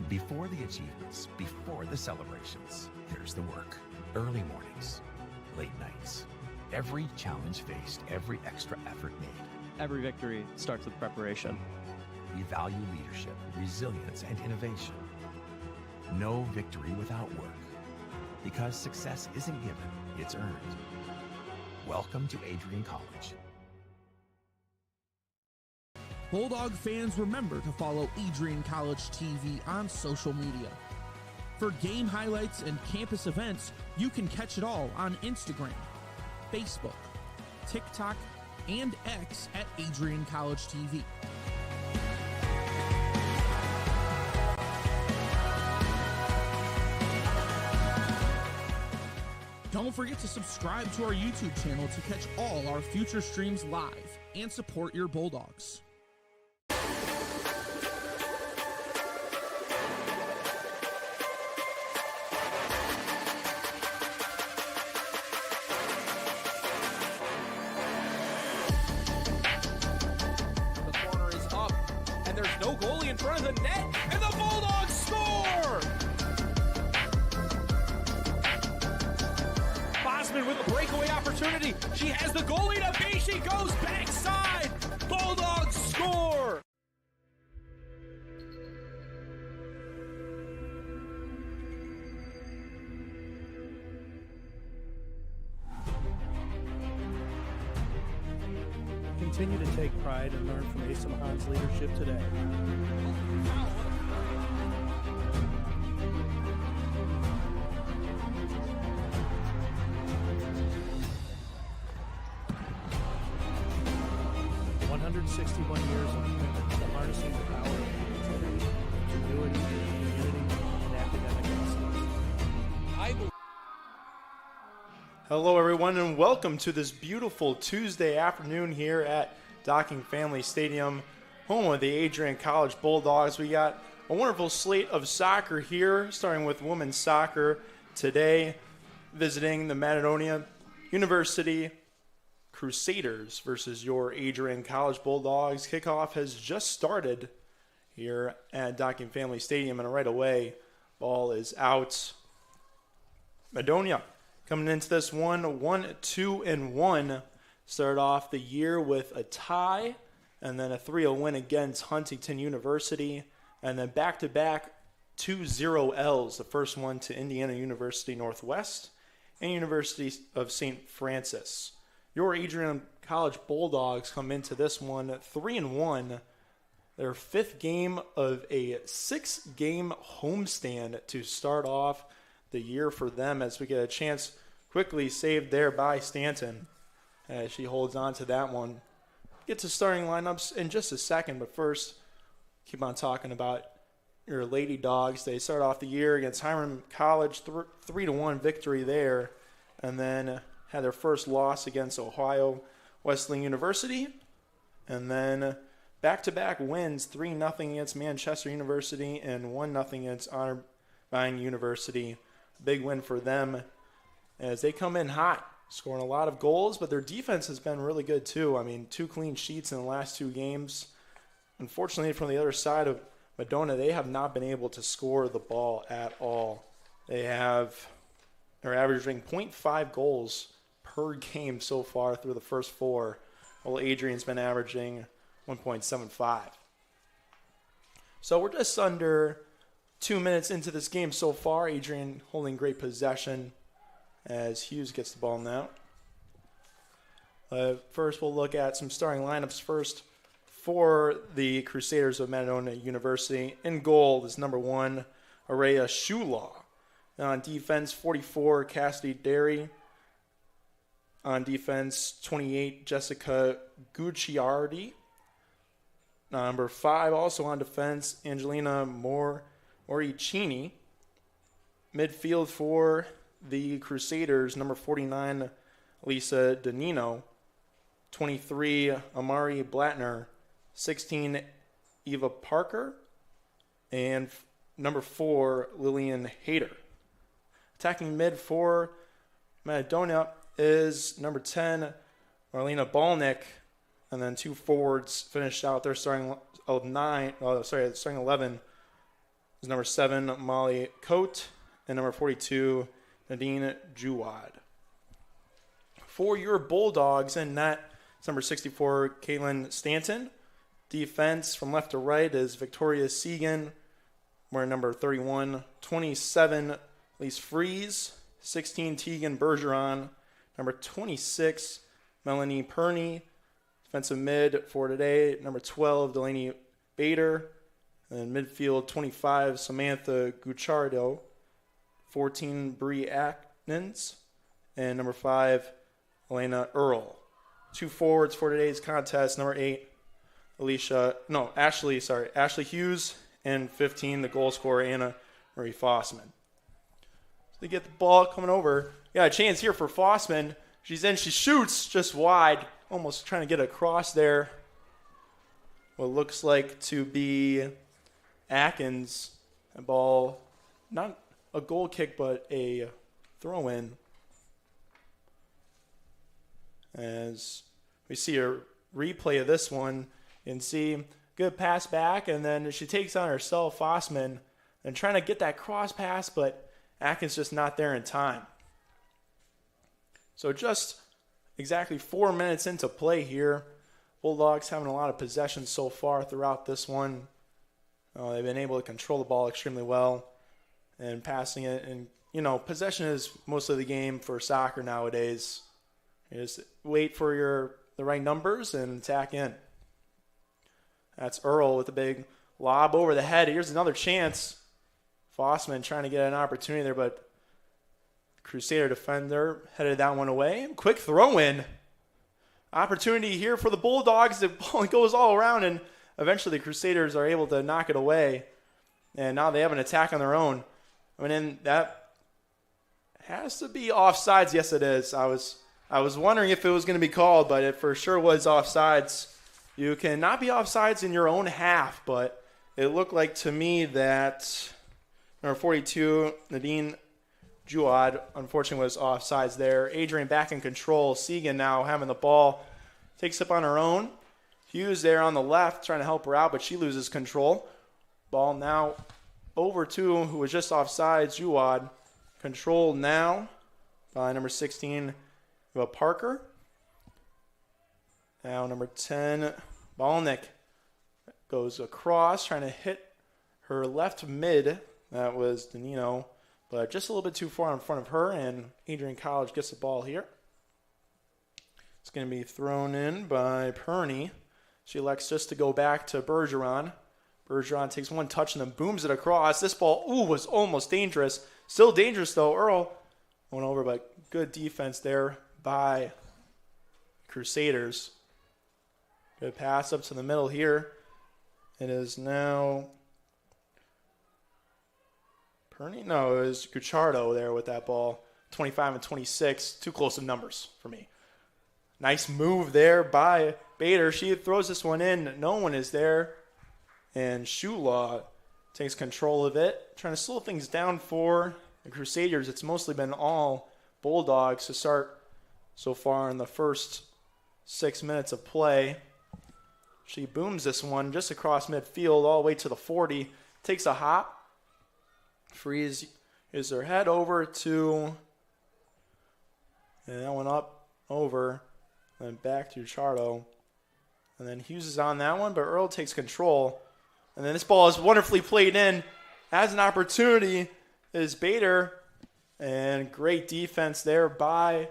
Before the achievements, before the celebrations, there's the work. Early mornings, late nights. Every challenge faced, every extra effort made. Every victory starts with preparation. We value leadership, resilience, and innovation. No victory without work. Because success isn't given, it's earned. Welcome to Adrian College. Bulldog fans, remember to follow Adrian College TV on social media. For game highlights and campus events, you can catch it all on Instagram, Facebook, TikTok, and X at Adrian College TV. Don't forget to subscribe to our YouTube channel to catch all our future streams live and support your Bulldogs. No goalie in front of the net, and the Bulldogs score! Bosman with a breakaway opportunity. She has the goalie to be. She goes backside. Bulldogs score! Continue to take pride and learn from Asa Mahan's leadership today. "161 years of commitment to harnessing the power of creativity, ingenuity, community, and academic excellence." Hello everyone and welcome to this beautiful Tuesday afternoon here at Docking Family Stadium, home of the Adrian College Bulldogs. We got a wonderful slate of soccer here, starting with women's soccer today, visiting the Madonna University Crusaders versus your Adrian College Bulldogs. Kickoff has just started here at Docking Family Stadium, and right away, ball is out. Madonna coming into this one, 2-1. Started off the year with a tie and then a 3-0 win against Huntington University. And then back-to-back 2-0 L's. The first one to Indiana University Northwest and University of St. Francis. Your Adrian College Bulldogs come into this one 3-1. Their fifth game of a 6-game homestand to start off the year for them, as we get a chance quickly saved there by Stanton as she holds on to that one. Get to starting lineups in just a second, but first keep on talking about your Lady Dogs. They start off the year against Hiram College, 3-1 victory there, and then had their first loss against Ohio Wesleyan University, and then back-to-back wins, 3-0 against Manchester University and 1-0 against Irvine University. Big win for them as they come in hot, scoring a lot of goals, but their defense has been really good too. I mean, 2 clean sheets in the last 2 games. Unfortunately, from the other side of Madonna, they have not been able to score the ball at all. They're averaging 0.5 goals per game so far through the first 4, while Adrian's been averaging 1.75. So we're just under 2 minutes into this game so far. Adrian holding great possession as Hughes gets the ball now. First, we'll look at some starting lineups first for the Crusaders of Madonna University. In goal is number 1, Araya Shulaw. On defense, 44, Cassidy Derry. On defense, 28, Jessica Gucciardi. Number 5, also on defense, Angelina Moricini. Midfield for the Crusaders, number 49, Lisa Danino. 23, Amari Blattner. 16, Eva Parker. And number 4, Lillian Hayter. Attacking mid for Madonna is number 10, Marlena Balnick. And then 2 forwards finished out their starting 11. is number 7, Molly Coate, and number 42, Nadine Juwad. For your Bulldogs in net, it's number 64, Caitlin Stanton. Defense from left to right is Victoria Segan. We're number 31, 27, Elise Fries, 16, Tegan Bergeron, number 26, Melanie Perney. Defensive mid for today, number 12, Delaney Bader. And midfield, 25, Samantha Gucciardo, 14, Bree Atkins, and number 5, Elena Earl. 2 forwards for today's contest, number 8, Ashley Hughes, and 15, the goal scorer, Anna Marie Fossman. So they get the ball coming over. Got a chance here for Fossman. She's in, she shoots just wide, almost trying to get across there. What looks like to be Atkins. A ball, not a goal kick, but a throw-in. As we see a replay of this one, you can see good pass back, and then she takes on herself, Fossman, and trying to get that cross pass, but Atkins just not there in time. So just exactly 4 minutes into play here. Bulldogs having a lot of possession so far throughout this one. They've been able to control the ball extremely well and passing it. And, possession is most of the game for soccer nowadays. You just wait for the right numbers and attack in. That's Earl with a big lob over the head. Here's another chance. Fossman trying to get an opportunity there, but Crusader defender headed that one away. Quick throw-in. Opportunity here for the Bulldogs. The ball goes all around, and eventually the Crusaders are able to knock it away. And now they have an attack on their own. That has to be offsides. Yes, it is. I was wondering if it was going to be called, but it for sure was offsides. You cannot be offsides in your own half, but it looked like to me that number 42, Nadine Juad, unfortunately was offsides there. Adrian back in control. Segan now having the ball. Takes up on her own. Hughes there on the left trying to help her out, but she loses control. Ball now over to who was just offsides, Juad. Controlled now by number 16, Parker. Now number 10, Balnick goes across, trying to hit her left mid. That was Danino, but just a little bit too far in front of her, and Adrian College gets the ball here. It's going to be thrown in by Perney. She elects just to go back to Bergeron. Bergeron takes one touch and then booms it across. This ball, was almost dangerous. Still dangerous, though. Earl went over, but good defense there by Crusaders. Good pass up to the middle here. It is now Perney? No, it was Gucciardo there with that ball. 25 and 26. Too close of numbers for me. Nice move there by Bader. She throws this one in. No one is there. And Shulaw takes control of it. Trying to slow things down for the Crusaders. It's mostly been all Bulldogs to start so far in the first 6 minutes of play. She booms this one just across midfield all the way to the 40. Takes a hop. Freeze is her head over to, and that one up, over, then back to Chardo. And then Hughes is on that one, but Earl takes control. And then this ball is wonderfully played in. Has an opportunity is Bader. And great defense there by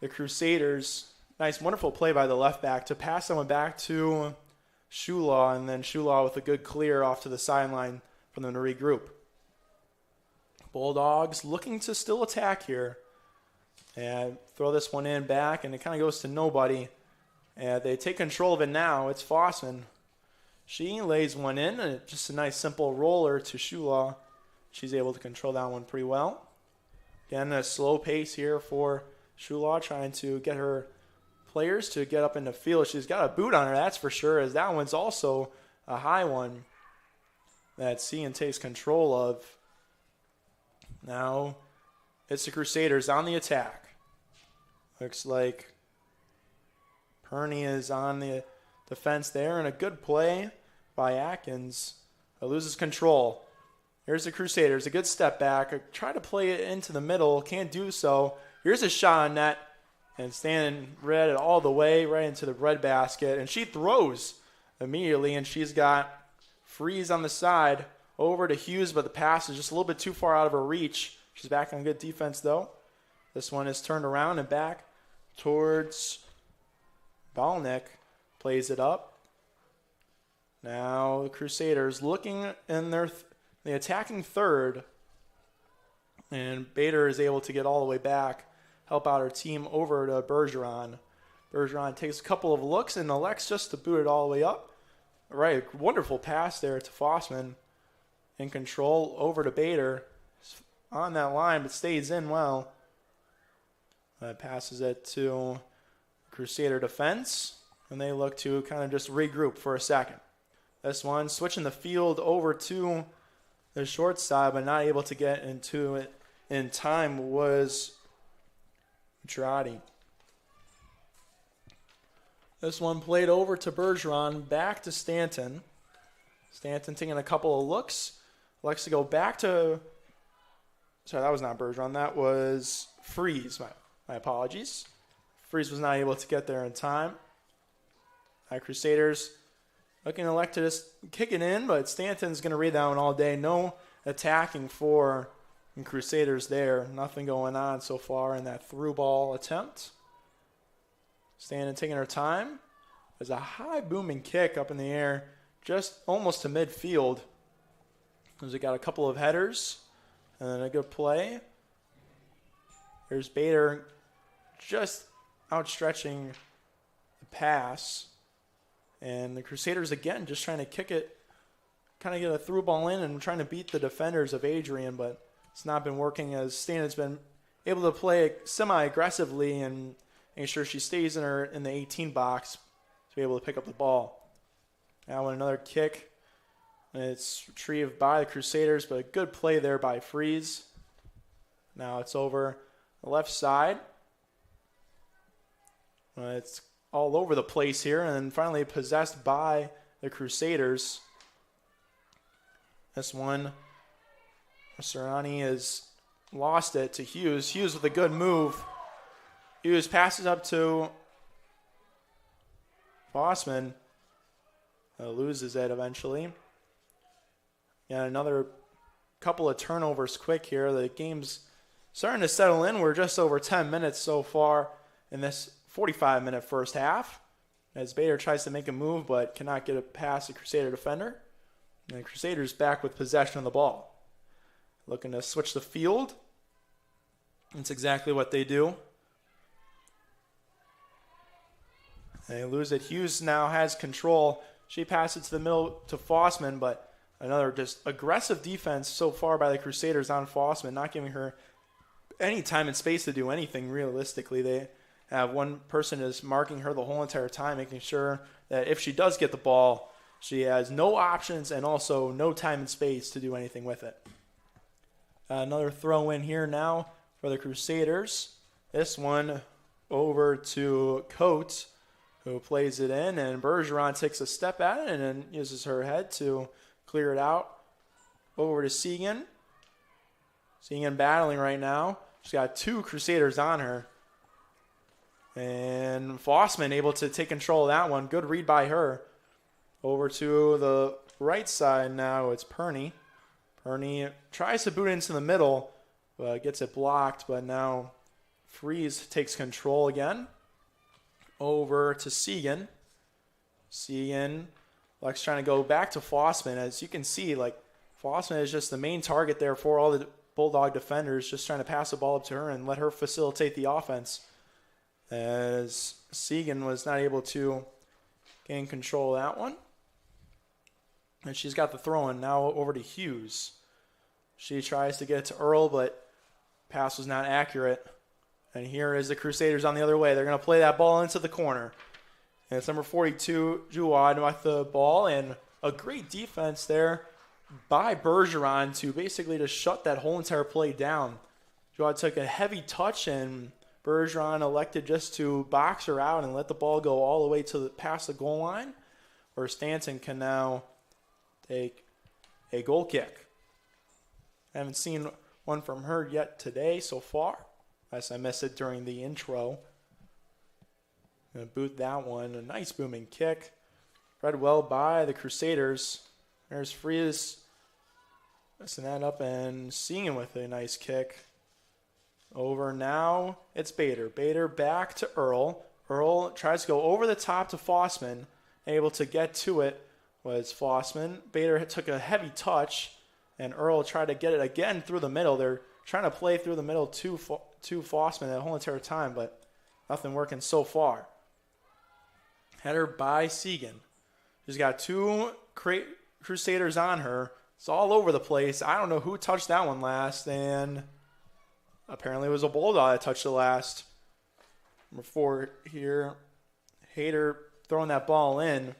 the Crusaders. Nice, wonderful play by the left back to pass that one back to Shulaw. And then Shulaw with a good clear off to the sideline for them to regroup. Bulldogs looking to still attack here. And throw this one in back, and it kind of goes to nobody. And they take control of it now. It's Fossman. She lays one in, and just a nice simple roller to Shulaw. She's able to control that one pretty well. Again, a slow pace here for Shulaw, trying to get her players to get up in the field. She's got a boot on her, that's for sure, as that one's also a high one that Sean takes control of. Now it's the Crusaders on the attack. Looks like Perney is on the defense there, and a good play by Atkins. Loses control. Here's the Crusaders. A good step back. Try to play it into the middle. Can't do so. Here's a shot on net. And standing red all the way right into the red basket. And she throws immediately. And she's got Freeze on the side over to Hughes. But the pass is just a little bit too far out of her reach. She's back on good defense, though. This one is turned around and back towards Balnick. Plays it up. Now the Crusaders looking in the attacking third. And Bader is able to get all the way back. Help out her team over to Bergeron. Bergeron takes a couple of looks and elects just to boot it all the way up. All right, wonderful pass there to Fossman. In control over to Bader. On that line, but stays in well. Passes it to Crusader defense. And they look to kind of just regroup for a second. This one switching the field over to the short side, but not able to get into it in time was Girardi. This one played over to Bergeron, back to Stanton. Stanton taking a couple of looks. Likes to go back to... Sorry, that was not Bergeron. That was Freeze. My apologies. Freeze was not able to get there in time. Crusaders looking to elect to just kick it in, but Stanton's going to read that one all day. No attacking for Crusaders there. Nothing going on so far in that through ball attempt. Stanton taking her time. There's a high booming kick up in the air, just almost to midfield. As we got a couple of headers and then a good play. There's Bader just outstretching the pass. And the Crusaders, again, just trying to kick it, kind of get a through ball in and trying to beat the defenders of Adrian, but it's not been working as Stanton's been able to play semi-aggressively and making sure she stays in the 18 box to be able to pick up the ball. Now another kick, and it's retrieved by the Crusaders, but a good play there by Freeze. Now it's over the left side. It's all over the place here, and then finally possessed by the Crusaders. This one, Serrani has lost it to Hughes. Hughes with a good move. Hughes passes up to Fossman. Loses it eventually. And another couple of turnovers quick here. The game's starting to settle in. We're just over 10 minutes so far in this 45-minute first half, as Bader tries to make a move but cannot get it past the Crusader defender. And the Crusaders back with possession of the ball. Looking to switch the field. That's exactly what they do. They lose it. Hughes now has control. She passes it to the middle to Fossman, but another just aggressive defense so far by the Crusaders on Fossman, not giving her any time and space to do anything realistically. They have one person is marking her the whole entire time, making sure that if she does get the ball, she has no options and also no time and space to do anything with it. Another throw in here now for the Crusaders. This one over to Coates, who plays it in, and Bergeron takes a step at it and then uses her head to clear it out. Over to Seguin. Seguin battling right now. She's got two Crusaders on her. And Fossman able to take control of that one. Good read by her. Over to the right side now, it's Perney. Perney tries to boot into the middle, but gets it blocked. But now Freeze takes control again. Over to Seguin. Seguin, Lex trying to go back to Fossman. As you can see, like Fossman is just the main target there for all the Bulldog defenders, just trying to pass the ball up to her and let her facilitate the offense. As Seguin was not able to gain control of that one. And she's got the throw-in now over to Hughes. She tries to get it to Earl, but pass was not accurate. And here is the Crusaders on the other way. They're going to play that ball into the corner. And it's number 42, Juwad, with the ball. And a great defense there by Bergeron to basically just shut that whole entire play down. Juwad took a heavy touch, and Bergeron elected just to box her out and let the ball go all the way to past the goal line, where Stanton can now take a goal kick. I haven't seen one from her yet today so far, unless I missed it during the intro. Gonna boot that one. A nice booming kick. Read well by the Crusaders. There's Frias messing that up and seeing with a nice kick. Over now, it's Bader. Bader back to Earl. Earl tries to go over the top to Fossman. Able to get to it was Fossman. Bader took a heavy touch, and Earl tried to get it again through the middle. They're trying to play through the middle to Fossman the whole entire time, but nothing working so far. Header by Segan. She's got two Crusaders on her. It's all over the place. I don't know who touched that one last, and apparently it was a Bulldog that touched it last. Number 4 here. Hader throwing that ball in.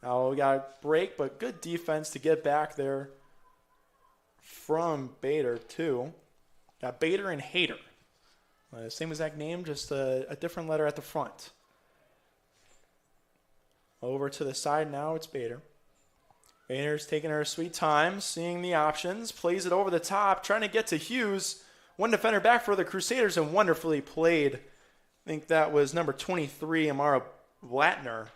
Now we got a break, but good defense to get back there from Bader, too. Got Bader and Hader. Same exact name, just a different letter at the front. Over to the side now, it's Bader. Bader's taking her sweet time, seeing the options, plays it over the top, trying to get to Hughes. One defender back for the Crusaders and wonderfully played. I think that was number 23, Amara Blattner.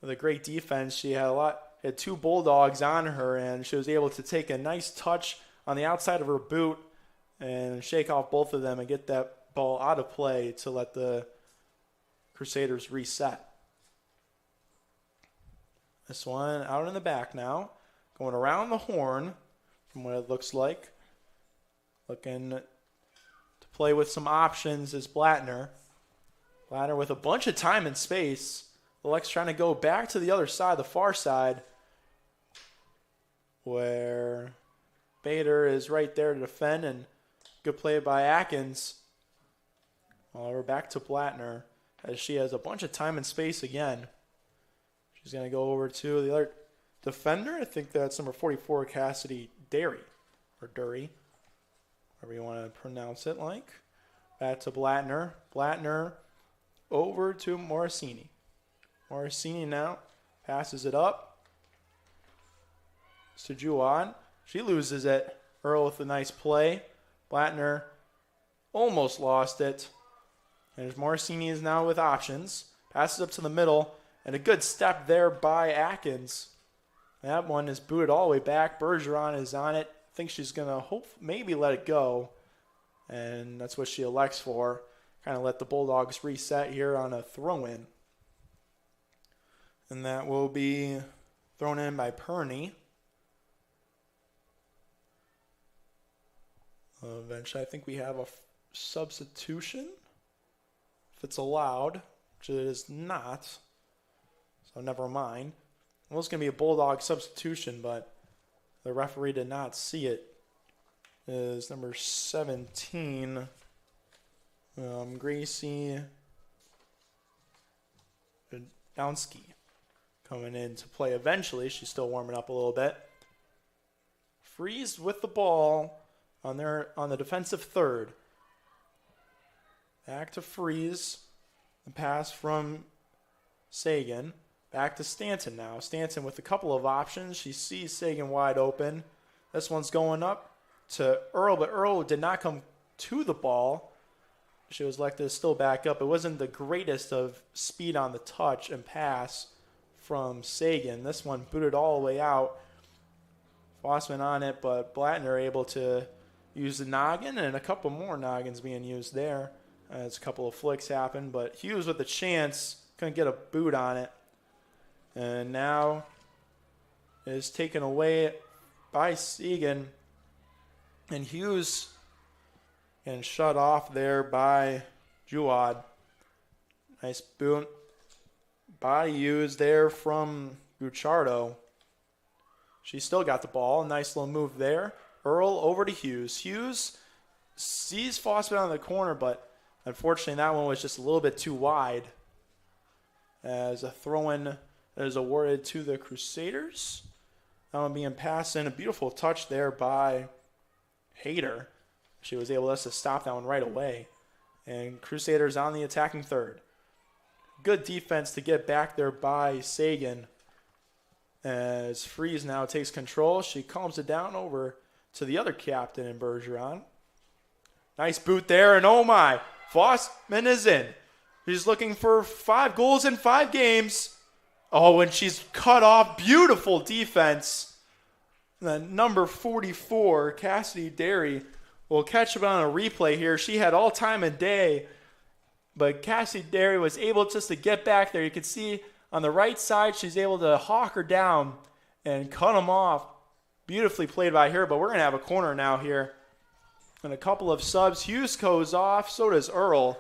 With a great defense, she had two Bulldogs on her, and she was able to take a nice touch on the outside of her boot and shake off both of them and get that ball out of play to let the Crusaders reset. This one out in the back now, going around the horn from what it looks like. Looking to play with some options is Blattner. Blattner with a bunch of time and space. Alex trying to go back to the other side, the far side, where Bader is right there to defend, and good play by Atkins. Well, we're back to Blattner as she has a bunch of time and space again. She's going to go over to the other defender. I think that's number 44, Cassidy Derry, or Dury, whatever you want to pronounce it like. Back to Blattner. Blattner over to Morosini. Morosini now passes it up. It's to Juwan. She loses it. Earl with a nice play. Blattner almost lost it. And Morosini is now with options. Passes up to the middle. And a good step there by Atkins. That one is booted all the way back. Bergeron is on it. I think she's going to maybe let it go. And that's what she elects for. Kind of let the Bulldogs reset here on a throw-in. And that will be thrown in by Perney. Eventually, I think we have a substitution. If it's allowed, which it is not. So never mind. Well, it's going to be a Bulldog substitution, but the referee did not see it. It is number 17, Gracie Downsky, coming in to play eventually. She's still warming up a little bit. Freeze with the ball on the defensive third. Back to Freeze. The pass from Sagan. Back to Stanton now. Stanton with a couple of options. She sees Sagan wide open. This one's going up to Earl, but Earl did not come to the ball. She was elected to still back up. It wasn't the greatest of speed on the touch and pass from Sagan. This one booted all the way out. Fossman on it, but Blattner able to use the noggin, and a couple more noggins being used there. As a couple of flicks happened, but Hughes with a chance, couldn't get a boot on it. And now is taken away by Segan. And Hughes getting shut off there by Juwad. Nice boot. Body used there from Gucciardo. She still got the ball. Nice little move there. Earl over to Hughes. Hughes sees Fossman on the corner, but unfortunately that one was just a little bit too wide. As a throw-in is awarded to the Crusaders. That one being passed in. A beautiful touch there by Hader. She was able to stop that one right away. And Crusaders on the attacking third. Good defense to get back there by Sagan. As Freeze now takes control. She calms it down over to the other captain in Bergeron. Nice boot there, and oh my, Fossman is in. She's looking for 5 goals in 5 games. Oh, and she's cut off. Beautiful defense. The number 44, Cassidy Derry, will catch it on a replay here. She had all time of day, but Cassidy Derry was able just to get back there. You can see on the right side, she's able to hawk her down and cut them off. Beautifully played by her, but we're going to have a corner now here. And a couple of subs. Hughes goes off, so does Earl.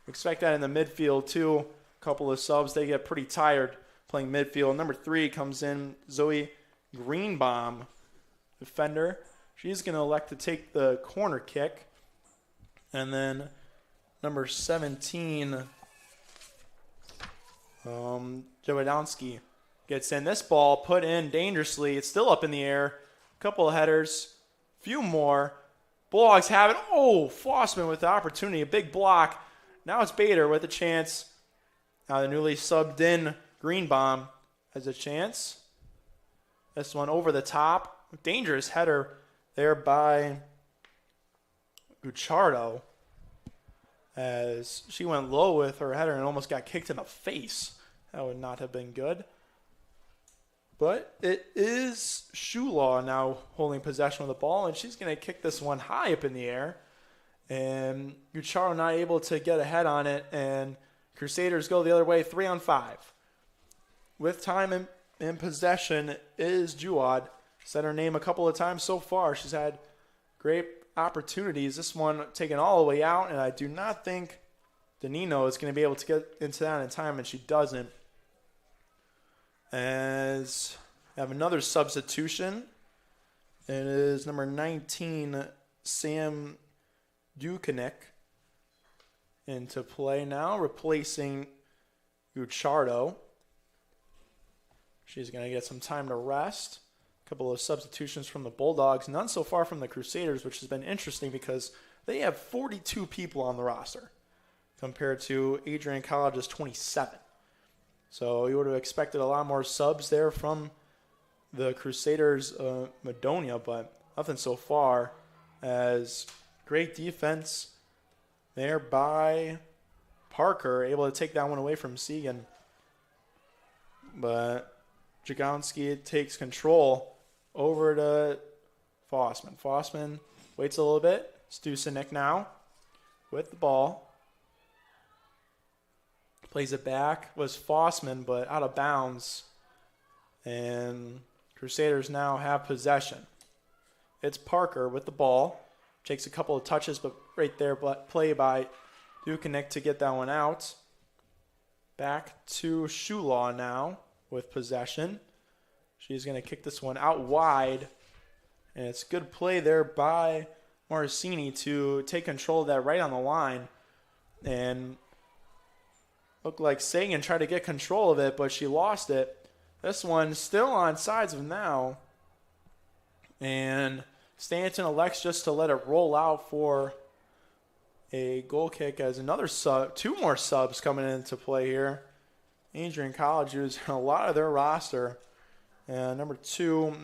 Expect that in the midfield too. A couple of subs. They get pretty tired playing midfield. Number 3 comes in, Zoe Greenbaum, defender. She's going to elect to take the corner kick. And then number 17, Jawadowski gets in. This ball put in dangerously. It's still up in the air. A couple of headers. Few more. Bulldogs have it. Oh, Fossman with the opportunity. A big block. Now it's Bader with a chance. Now the newly subbed in Greenbaum has a chance. This one over the top. Dangerous header there by Gucciardo as she went low with her header and almost got kicked in the face. That would not have been good. But it is Shulaw now holding possession of the ball, and she's going to kick this one high up in the air. And Gucciardo not able to get ahead on it, and Crusaders go the other way, 3-on-5. With time in possession is Juwad. Said her name a couple of times so far. She's had great opportunities. This one taken all the way out, and I do not think Danino is going to be able to get into that in time, and she doesn't. As we have another substitution. It is number 19, Sam Dukanek, into play now, replacing Gucciardo. She's going to get some time to rest. A couple of substitutions from the Bulldogs, none so far from the Crusaders, which has been interesting because they have 42 people on the roster compared to Adrian College's 27. So you would have expected a lot more subs there from the Crusaders, Madonna, but nothing so far. As great defense there by Parker, able to take that one away from Segan. But Jagonski takes control over to Fossman. Fossman waits a little bit. Stusenik now with the ball. Plays it back. Was Fossman, but out of bounds. And Crusaders now have possession. It's Parker with the ball. Takes a couple of touches, but right there, play by Dukanek to get that one out. Back to Shulaw now with possession. She's going to kick this one out wide. And it's good play there by Morosini to take control of that right on the line. And looked like Sagan tried to get control of it, but she lost it. This one still on sides of now. And Stanton elects just to let it roll out for a goal kick as another sub, 2 more subs coming into play here. Adrian College using a lot of their roster. And number 2,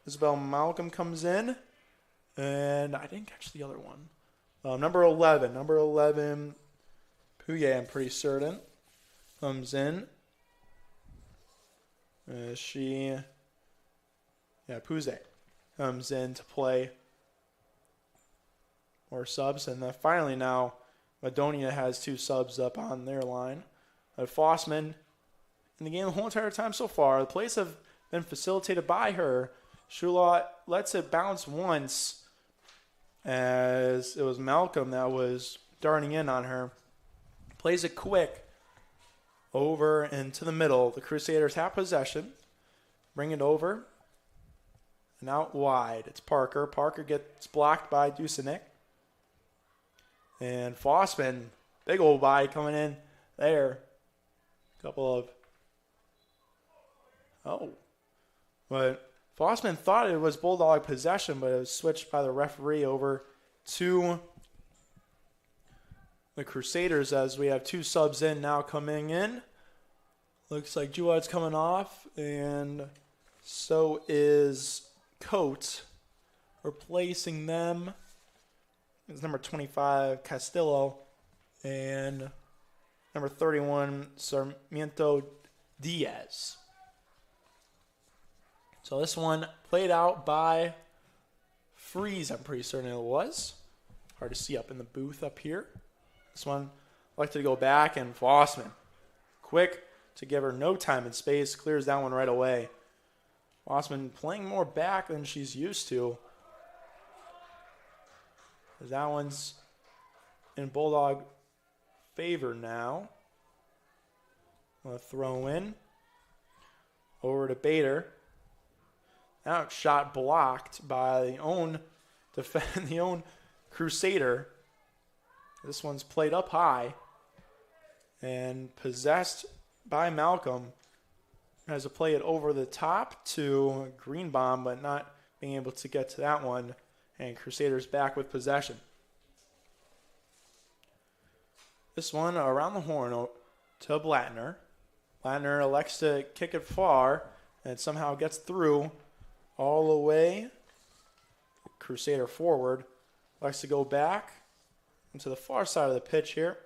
Isabel Malcolm comes in. And I didn't catch the other one. Number 11, Puye, I'm pretty certain, comes in. Puze comes in to play more subs. And then finally now, Madonia has 2 subs up on their line. Fossman in the game the whole entire time so far. The plays have been facilitated by her. Shula lets it bounce once as it was Malcolm that was darting in on her. Plays it quick over into the middle. The Crusaders have possession. Bring it over. And out wide. It's Parker. Parker gets blocked by Dusenik. And Fossman, big old body coming in there. But Fossman thought it was Bulldog possession, but it was switched by the referee over to the Crusaders as we have 2 subs in now coming in. Looks like Juwad's coming off, and so is Coates Replacing them is number 25, Castillo, and number 31, Sarmiento Diaz. So this one played out by Freeze, I'm pretty certain it was. Hard to see up in the booth up here. This one elected to go back, and Fossman, quick to give her no time and space, clears that one right away. Fossman playing more back than she's used to. That one's in Bulldog favor now. We'll throw in over to Bader. Now shot blocked by the own Crusader. This one's played up high and possessed by Malcolm. Has to play it over the top to Greenbaum, but not being able to get to that one. And Crusaders back with possession. This one around the horn to Blattner. Blattner elects to kick it far and somehow gets through all the way. Crusader forward. Likes to go back into the far side of the pitch here.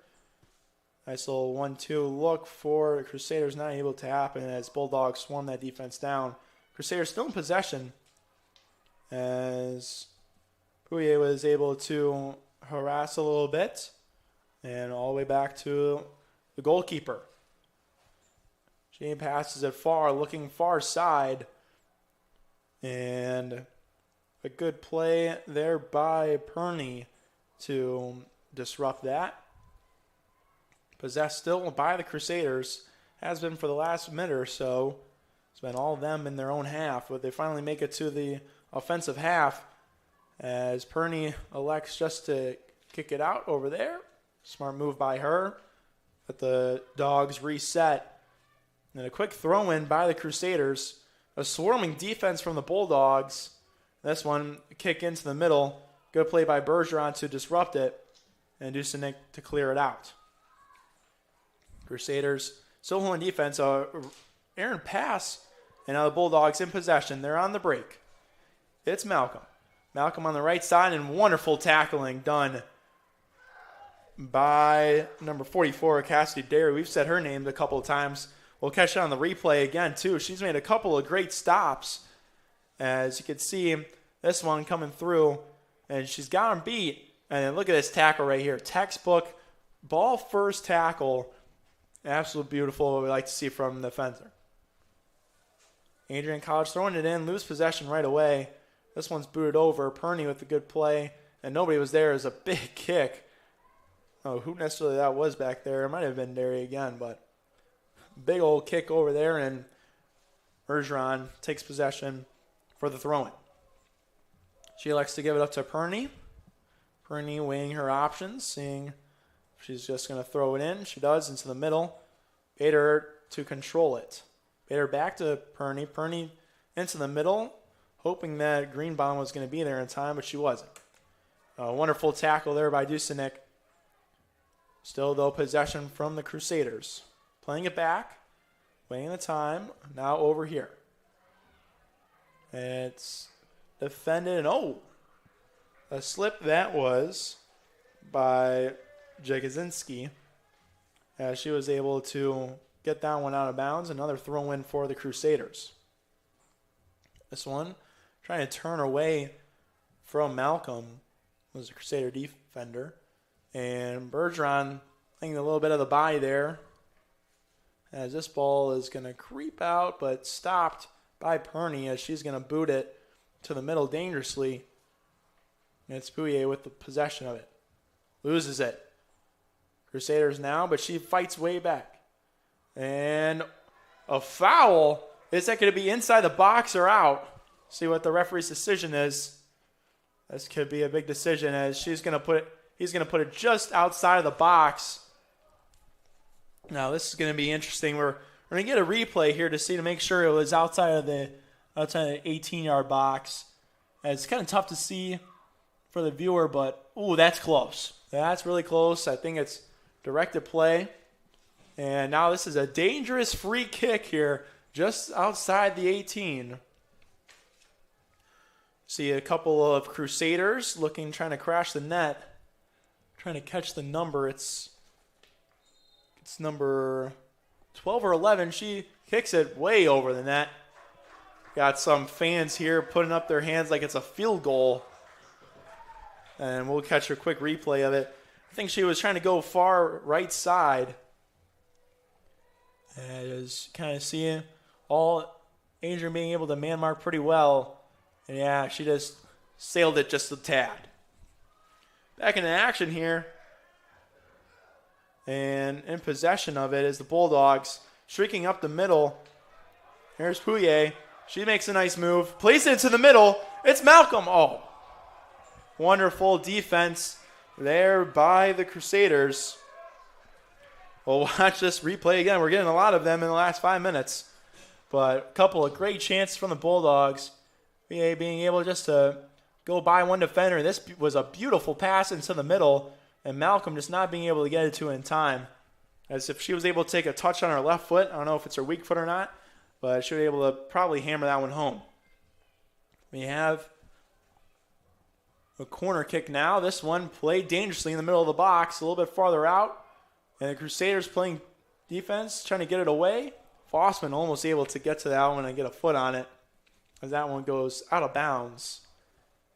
Nice little 1-2 look for the Crusaders, not able to happen as Bulldogs swarm that defense down. Crusaders still in possession as Pouillet was able to harass a little bit and all the way back to the goalkeeper. She passes it far, looking far side, and a good play there by Perney to disrupt that. Possessed still by the Crusaders, has been for the last minute or so. It's been all of them in their own half, but they finally make it to the offensive half as Perney elects just to kick it out over there. Smart move by her. Let the Dogs reset. And a quick throw in by the Crusaders. A swarming defense from the Bulldogs. This one, kick into the middle. Good play by Bergeron to disrupt it. And Dusenik to clear it out. Crusaders still holding defense. Aaron pass. And now the Bulldogs in possession. They're on the break. It's Malcolm. Malcolm on the right side, and wonderful tackling done by number 44, Cassidy Derry. We've said her name a couple of times. We'll catch it on the replay again, too. She's made a couple of great stops. As you can see, this one coming through, and she's got him beat. And then look at this tackle right here. Textbook, ball first tackle. Absolutely beautiful, what we like to see from the defender. Adrian College throwing it in, lose possession right away. This one's booted over. Perney with a good play, and nobody was there. It was a big kick. Oh, who necessarily that was back there? It might have been Derry again, but big old kick over there, and Bergeron takes possession for the throw-in. She elects to give it up to Perney. Perney weighing her options, seeing if she's just going to throw it in. She does, into the middle. Bader to control it. Bader back to Perney. Perney into the middle, hoping that Greenbaum was going to be there in time, but she wasn't. A wonderful tackle there by Dusenik. Still, though, possession from the Crusaders. Playing it back, waiting the time, now over here. It's defended, and a slip that was by Jagosinski, as she was able to get that one out of bounds. Another throw-in for the Crusaders. This one, trying to turn away from Malcolm, was a Crusader defender. And Bergeron playing a little bit of the body there, as this ball is going to creep out, but stopped by Perney as she's going to boot it to the middle dangerously. And it's Pouillet with the possession of it. Loses it. Crusaders now, but she fights way back. And a foul. Is that going to be inside the box or out? See what the referee's decision is. This could be a big decision, as he's going to put it just outside of the box. Now this is going to be interesting. We're going to get a replay here to make sure it was outside of the 18-yard box. And it's kind of tough to see for the viewer, but that's close. That's really close. I think it's directed play. And now this is a dangerous free kick here, just outside the 18. See a couple of Crusaders trying to crash the net, trying to catch the number. It's number 12 or 11. She kicks it way over the net. Got some fans here putting up their hands like it's a field goal. And we'll catch a quick replay of it. I think she was trying to go far right side. And is kind of seeing Adrian being able to man mark pretty well. And yeah, she just sailed it just a tad. Back into action here. And in possession of it is the Bulldogs. Streaking up the middle. Here's Pouye. She makes a nice move. Plays it into the middle. It's Malcolm. Oh. Wonderful defense there by the Crusaders. We'll watch this replay again. We're getting a lot of them in the last 5 minutes. But a couple of great chances from the Bulldogs. Being able just to go by one defender. This was a beautiful pass into the middle. And Malcolm just not being able to get it to in time. As if she was able to take a touch on her left foot. I don't know if it's her weak foot or not. But she was able to probably hammer that one home. We have a corner kick now. This one played dangerously in the middle of the box. A little bit farther out. And the Crusaders playing defense, trying to get it away. Fossman almost able to get to that one and get a foot on it. As that one goes out of bounds.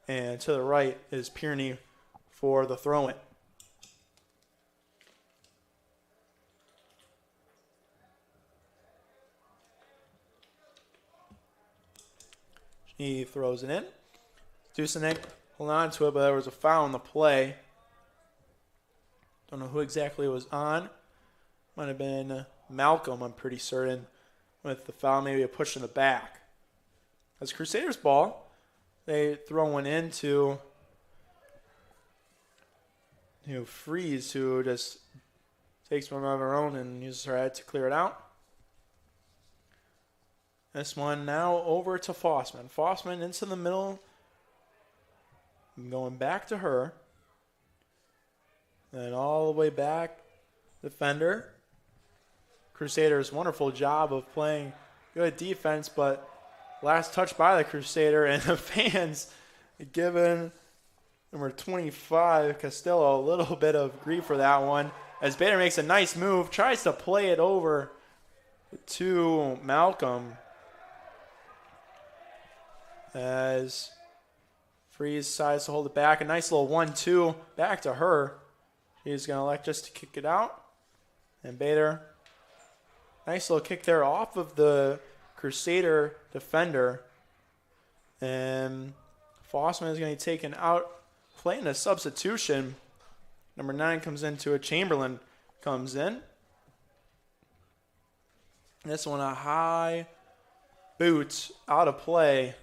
And to the right is Pierney for the throw-in. He throws it in. Dusenek hold on to it, but there was a foul on the play. Don't know who exactly it was on. Might have been Malcolm, I'm pretty certain, with the foul, maybe a push in the back. As Crusaders ball, they throw one into Freeze, who just takes one of her own and uses her head to clear it out. This one now over to Fossman. Fossman into the middle. Going back to her. And all the way back. Defender. Crusaders, wonderful job of playing good defense, but last touch by the Crusader, and the fans giving number 25, Castillo, a little bit of grief for that one. As Bader makes a nice move, tries to play it over to Malcolm. As Freeze decides to hold it back. A nice little 1-2 back to her. She's going to elect just to kick it out. And Bader, nice little kick there off of the Crusader defender. And Fossman is going to be taken out, playing a substitution. Number 9 comes into it. Chamberlain comes in. This one a high boot out of play.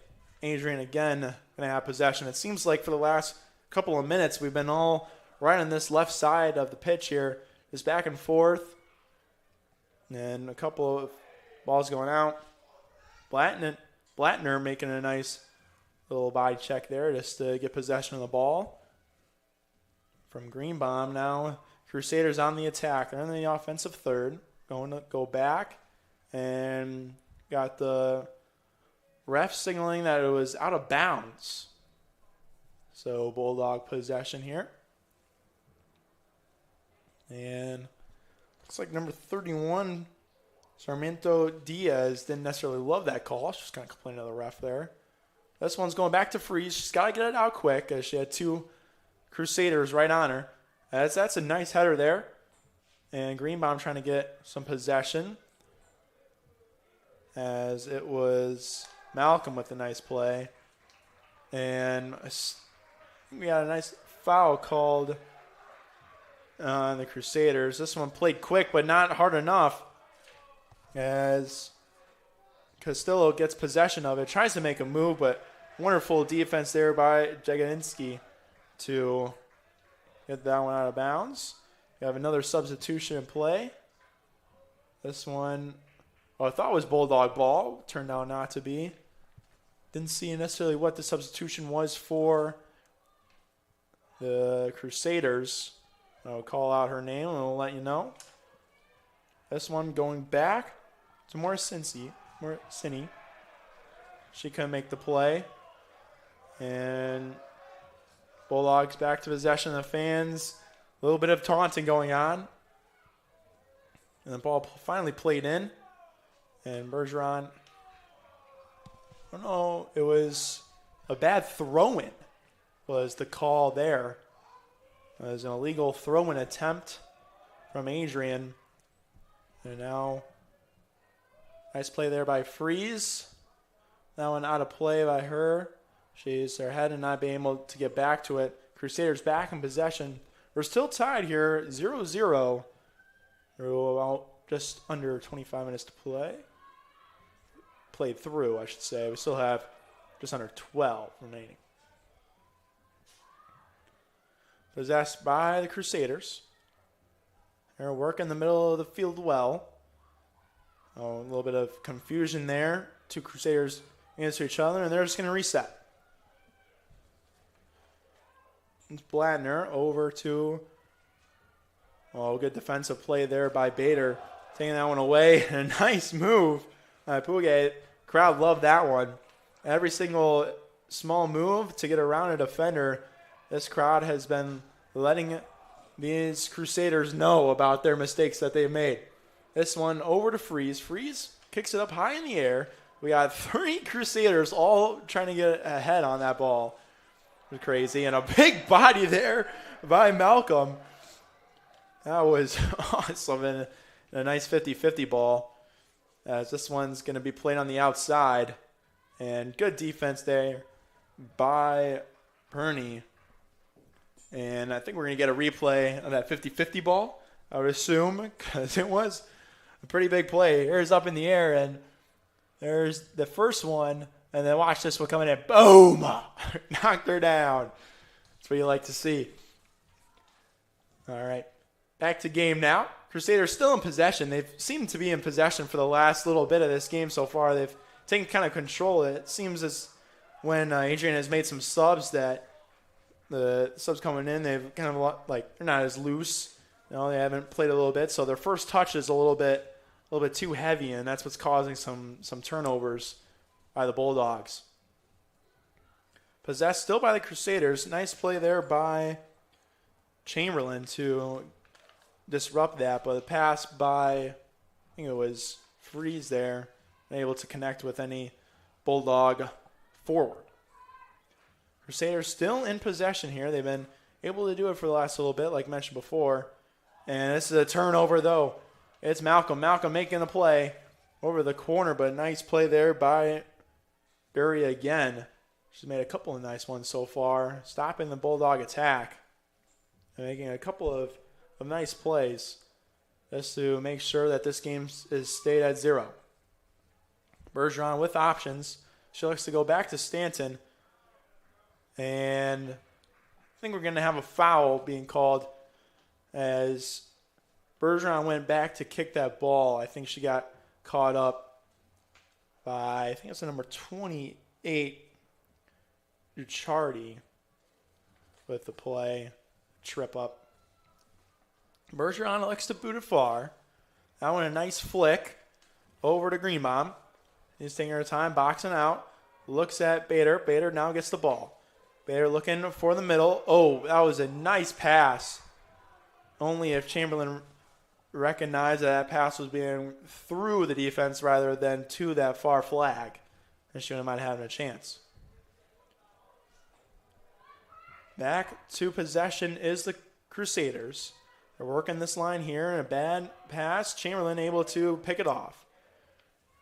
Adrian again going to have possession. It seems like for the last couple of minutes we've been all right on this left side of the pitch here. Just back and forth. And a couple of balls going out. Blattner making a nice little body check there just to get possession of the ball. From Greenbaum now. Crusaders on the attack. They're in the offensive third. Going to go back. And got the ref signaling that it was out of bounds. So Bulldog possession here. And looks like number 31, Sarmiento Diaz, didn't necessarily love that call. She's kind of complaining to the ref there. This one's going back to Freeze. She's got to get it out quick as she had two Crusaders right on her. That's a nice header there. And Greenbaum trying to get some possession. As it was Malcolm with a nice play. And I think we got a nice foul called on the Crusaders. This one played quick, but not hard enough. As Castillo gets possession of it. Tries to make a move, but wonderful defense there by Jagodinski to get that one out of bounds. We have another substitution in play. This one, I thought was Bulldog ball. Turned out not to be. Didn't see necessarily what the substitution was for the Crusaders. I'll call out her name and we'll let you know. This one going back to Morcini. She couldn't make the play. And Bulldogs back to possession of the fans. A little bit of taunting going on. And the ball finally played in. And Bergeron, I don't know, it was a bad throw-in was the call there. It was an illegal throw-in attempt from Adrian. And now, nice play there by Freeze. That one out of play by her. She's her head and not being able to get back to it. Crusaders back in possession. We're still tied here, 0-0. We're about just under 25 minutes to play. Played through, I should say. We still have just under 12 remaining. Possessed by the Crusaders. They're working the middle of the field well. Oh, a little bit of confusion there. Two Crusaders against each other, and they're just going to reset. It's Bladner over to, good defensive play there by Bader. Taking that one away. And a nice move by Puget. Crowd loved that one. Every single small move to get around a defender, this crowd has been letting these Crusaders know about their mistakes that they've made. This one over to Freeze. Freeze kicks it up high in the air. We got 3 Crusaders all trying to get ahead on that ball. It was crazy. And a big body there by Malcolm. That was awesome. And a nice 50-50 ball. As this one's going to be played on the outside. And good defense there by Perney. And I think we're going to get a replay of that 50-50 ball, I would assume, because it was a pretty big play. Here's up in the air, and there's the first one. And then watch this one coming in. Boom! Knocked her down. That's what you like to see. All right. Back to game now. Crusaders still in possession. They've seemed to be in possession for the last little bit of this game so far. They've taken kind of control. It seems as when Adrian has made some subs that the subs coming in, they've kind of like they're not as loose. You know, they haven't played a little bit, so their first touch is a little bit too heavy, and that's what's causing some turnovers by the Bulldogs. Possessed still by the Crusaders. Nice play there by Chamberlain to disrupt that, but the pass by, I think it was Freeze there, able to connect with any Bulldog forward. Crusaders still in possession here. They've been able to do it for the last little bit, like mentioned before. And this is a turnover, though. It's Malcolm. Malcolm making the play over the corner, but a nice play there by Dury again. She's made a couple of nice ones so far, stopping the Bulldog attack and making a couple of nice plays just to make sure that this game is stayed at 0. Bergeron with options. She looks to go back to Stanton. And I think we're going to have a foul being called as Bergeron went back to kick that ball. I think she got caught up by, I think it's the number 28, Duchardi, with the play. Trip up. Bergeron looks to boot it far. That one a nice flick over to Greenbaum. He's taking her time, boxing out. Looks at Bader. Bader now gets the ball. Bader looking for the middle. Oh, that was a nice pass. Only if Chamberlain recognized that pass was being through the defense rather than to that far flag, and she might have had a chance. Back to possession is the Crusaders. They're working this line here, and a bad pass. Chamberlain able to pick it off.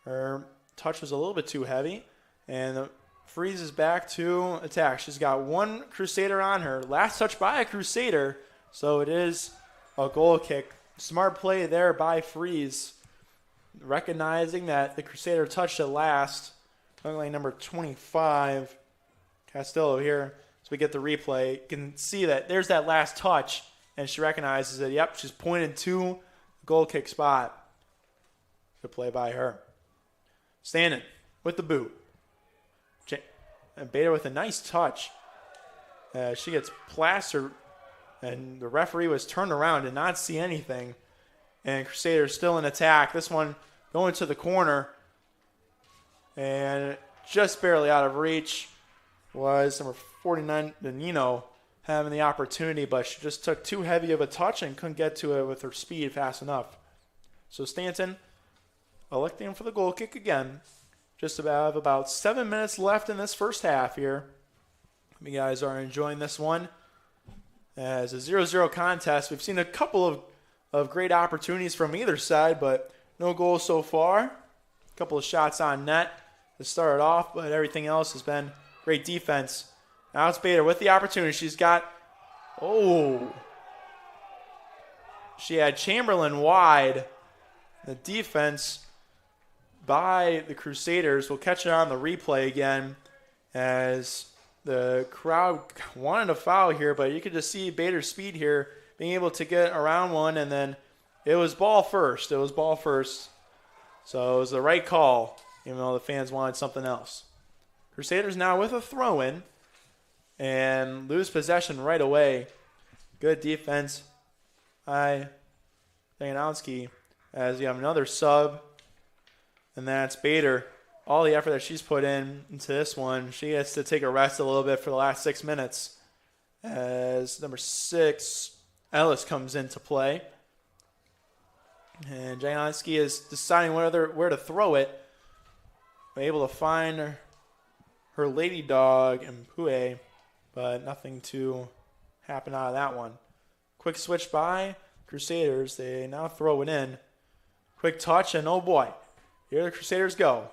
Her touch was a little bit too heavy, and the Freeze is back to attack. She's got one Crusader on her. Last touch by a Crusader, so it is a goal kick. Smart play there by Freeze, recognizing that the Crusader touched it last. Like number 25, Castillo here. So we get the replay. You can see that there's that last touch, and she recognizes it. Yep, she's pointed to the goal kick spot. Good play by her. Standing with the boot. And Bader with a nice touch. She gets plastered, and the referee was turned around, did not see anything. And Crusaders still in attack. This one going to the corner, and just barely out of reach. was number 49, Nino, having the opportunity, but she just took too heavy of a touch and couldn't get to it with her speed fast enough. So Stanton electing for the goal kick again. Just about 7 minutes left in this first half here. Hope you guys are enjoying this one. As a 0-0 contest, we've seen a couple of great opportunities from either side, but no goals so far. A couple of shots on net to start it off, but everything else has been great defense. Now it's Bader with the opportunity. She's got, she had Chamberlain wide. The defense by the Crusaders will catch it on the replay again as the crowd wanted a foul here, but you could just see Bader's speed here, being able to get around one, and then it was ball first. So it was the right call, even though the fans wanted something else. Crusaders now with a throw-in and lose possession right away. Good defense by Jaganowski as you have another sub, and that's Bader. All the effort that she's put into this one, she gets to take a rest a little bit for the last 6 minutes as number 6, Ellis, comes into play. And Jaganowski is deciding where to throw it. Able to find her lady dog and Pue, but nothing to happen out of that one. Quick switch by Crusaders. They now throw it in. Quick touch, and oh boy, here the Crusaders go.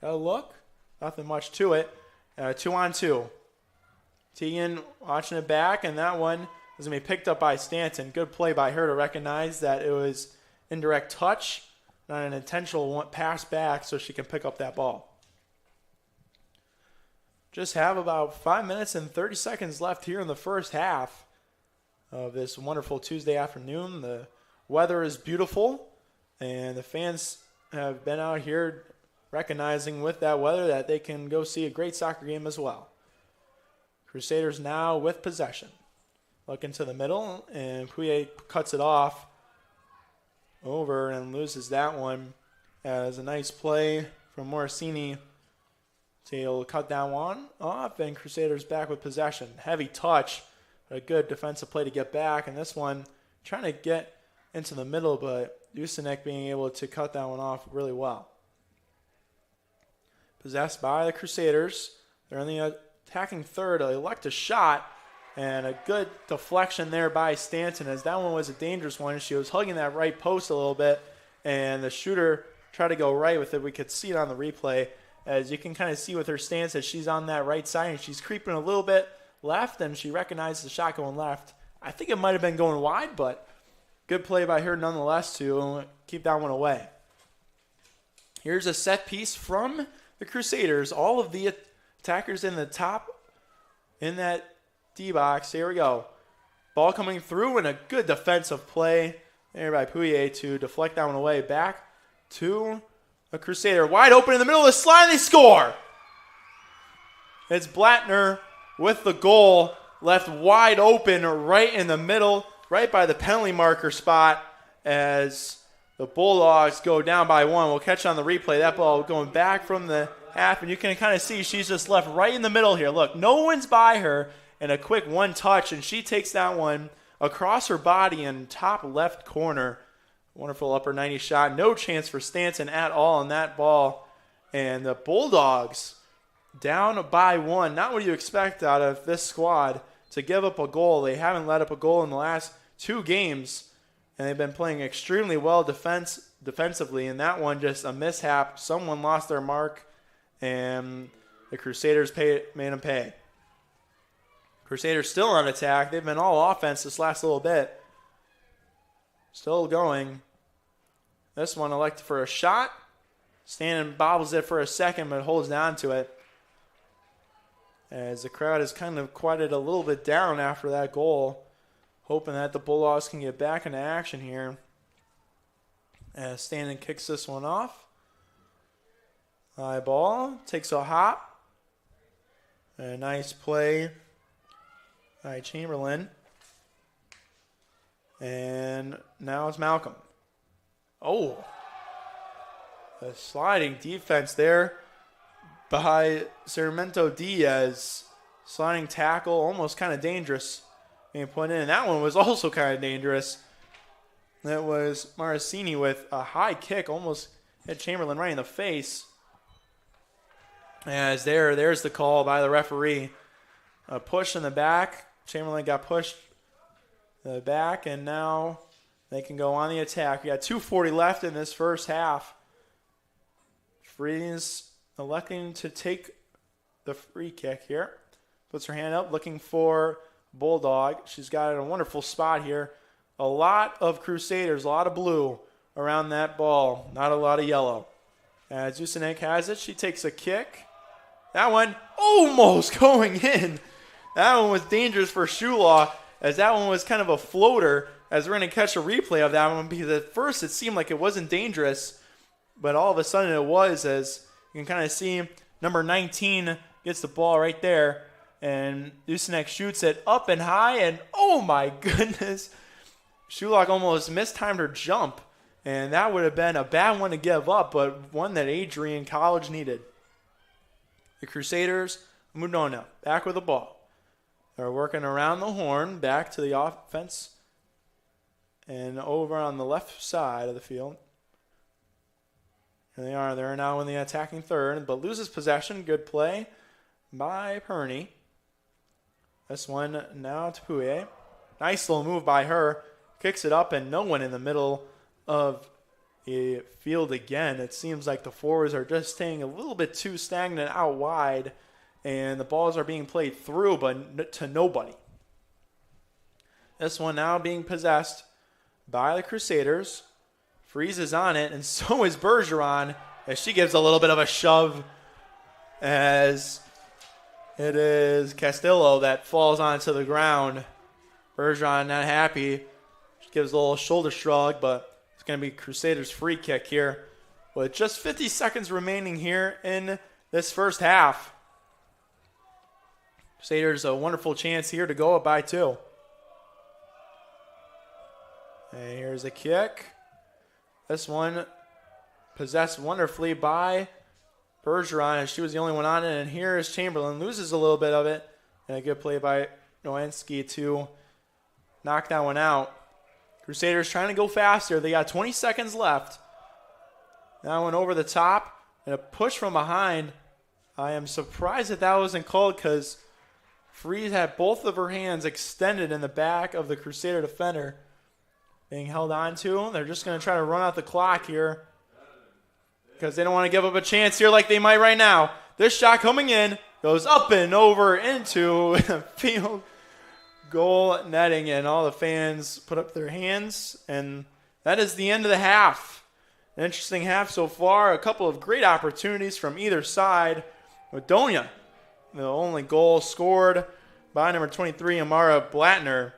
Got a look. Nothing much to it. 2-on-2. Tegan watching it back, and that one is going to be picked up by Stanton. Good play by her to recognize that it was indirect touch, not an intentional pass back, so she can pick up that ball. Just have about 5 minutes and 30 seconds left here in the first half of this wonderful Tuesday afternoon. The weather is beautiful, and the fans have been out here recognizing with that weather that they can go see a great soccer game as well. Crusaders now with possession. Look into the middle, and Puye cuts it off over and loses that one. As a nice play from Morosini. So he'll cut that one off, and Crusaders back with possession. Heavy touch, a good defensive play to get back, and this one trying to get into the middle, but Usinek being able to cut that one off really well. Possessed by the Crusaders. They're in the attacking third. They elect a shot, and a good deflection there by Stanton, as that one was a dangerous one. She was hugging that right post a little bit, and the shooter tried to go right with it. We could see it on the replay, as you can kind of see with her stance that she's on that right side, and she's creeping a little bit left, and she recognized the shot going left. I think it might have been going wide, but good play by her nonetheless to keep that one away. Here's a set piece from the Crusaders. All of the attackers in the top in that D-box. Here we go. Ball coming through, and a good defensive play there by Puye to deflect that one away. Back to a Crusader. Wide open in the middle of the slide, and they score. It's Blattner with the goal, left wide open right in the middle, right by the penalty marker spot, as the Bulldogs go down by one. We'll catch on the replay. That ball going back from the half, and you can kind of see she's just left right in the middle here. Look, no one's by her, and a quick one touch, and she takes that one across her body in top left corner. Wonderful upper 90 shot. No chance for Stanton at all on that ball. And the Bulldogs down by one. Not what you expect out of this squad to give up a goal. They haven't let up a goal in the last 2 games, and they've been playing extremely well defensively. And that one just a mishap. Someone lost their mark, and the Crusaders made them pay. Crusaders still on attack. They've been all offense this last little bit. Still going. This one elected for a shot. Stanton bobbles it for a second, but holds down to it. As the crowd has kind of quieted a little bit down after that goal. Hoping that the Bulldogs can get back into action here. As Stanton kicks this one off. High ball. Takes a hop. A nice play by Chamberlain. And now it's Malcolm. Oh. A sliding defense there by Sarmiento Diaz. Sliding tackle, almost kind of dangerous being put in. And that one was also kind of dangerous. That was Maracini with a high kick, almost hit Chamberlain right in the face. As there's the call by the referee. A push in the back. Chamberlain got pushed in the back, and now they can go on the attack. We got 2:40 left in this first half. Freeze electing to take the free kick here. Puts her hand up, looking for Bulldog. She's got it in a wonderful spot here. A lot of Crusaders, a lot of blue around that ball. Not a lot of yellow. As Zusanek has it, she takes a kick. That one almost going in. That one was dangerous for Shulaw, as that one was kind of a floater, as we're going to catch a replay of that one, because at first it seemed like it wasn't dangerous, but all of a sudden it was, as you can kind of see number 19 gets the ball right there, and Zusanek shoots it up and high, and oh my goodness, Shulaw almost mistimed her jump, and that would have been a bad one to give up, but one that Adrian College needed. The Crusaders, Madonna, back with the ball. They're working around the horn, back to the offense, and over on the left side of the field. And they're now in the attacking third, but loses possession. Good play by Perney. This one now to Pouye. Nice little move by her. Kicks it up, and no one in the middle of the field again. It seems like the forwards are just staying a little bit too stagnant out wide, and the balls are being played through, but to nobody. This one now being possessed by the Crusaders. Freeze is on it, and so is Bergeron, as she gives a little bit of a shove, as it is Castillo that falls onto the ground. Bergeron not happy. She gives a little shoulder shrug, but it's going to be Crusaders' free kick here with just 50 seconds remaining here in this first half. Crusaders a wonderful chance here to go up by 2. And here's a kick. This one possessed wonderfully by Bergeron, as she was the only one on it. And here is Chamberlain, loses a little bit of it. And a good play by Nowinski to knock that one out. Crusaders trying to go faster. They got 20 seconds left. That one over the top. And a push from behind. I am surprised that wasn't called, because Freeze had both of her hands extended in the back of the Crusader defender, being held on to. They're just going to try to run out the clock here, because they don't want to give up a chance here like they might right now. This shot coming in goes up and over into field goal netting, and all the fans put up their hands, and that is the end of the half. An interesting half so far. A couple of great opportunities from either side. Madonia, the only goal scored by number 23, Amara Blattner.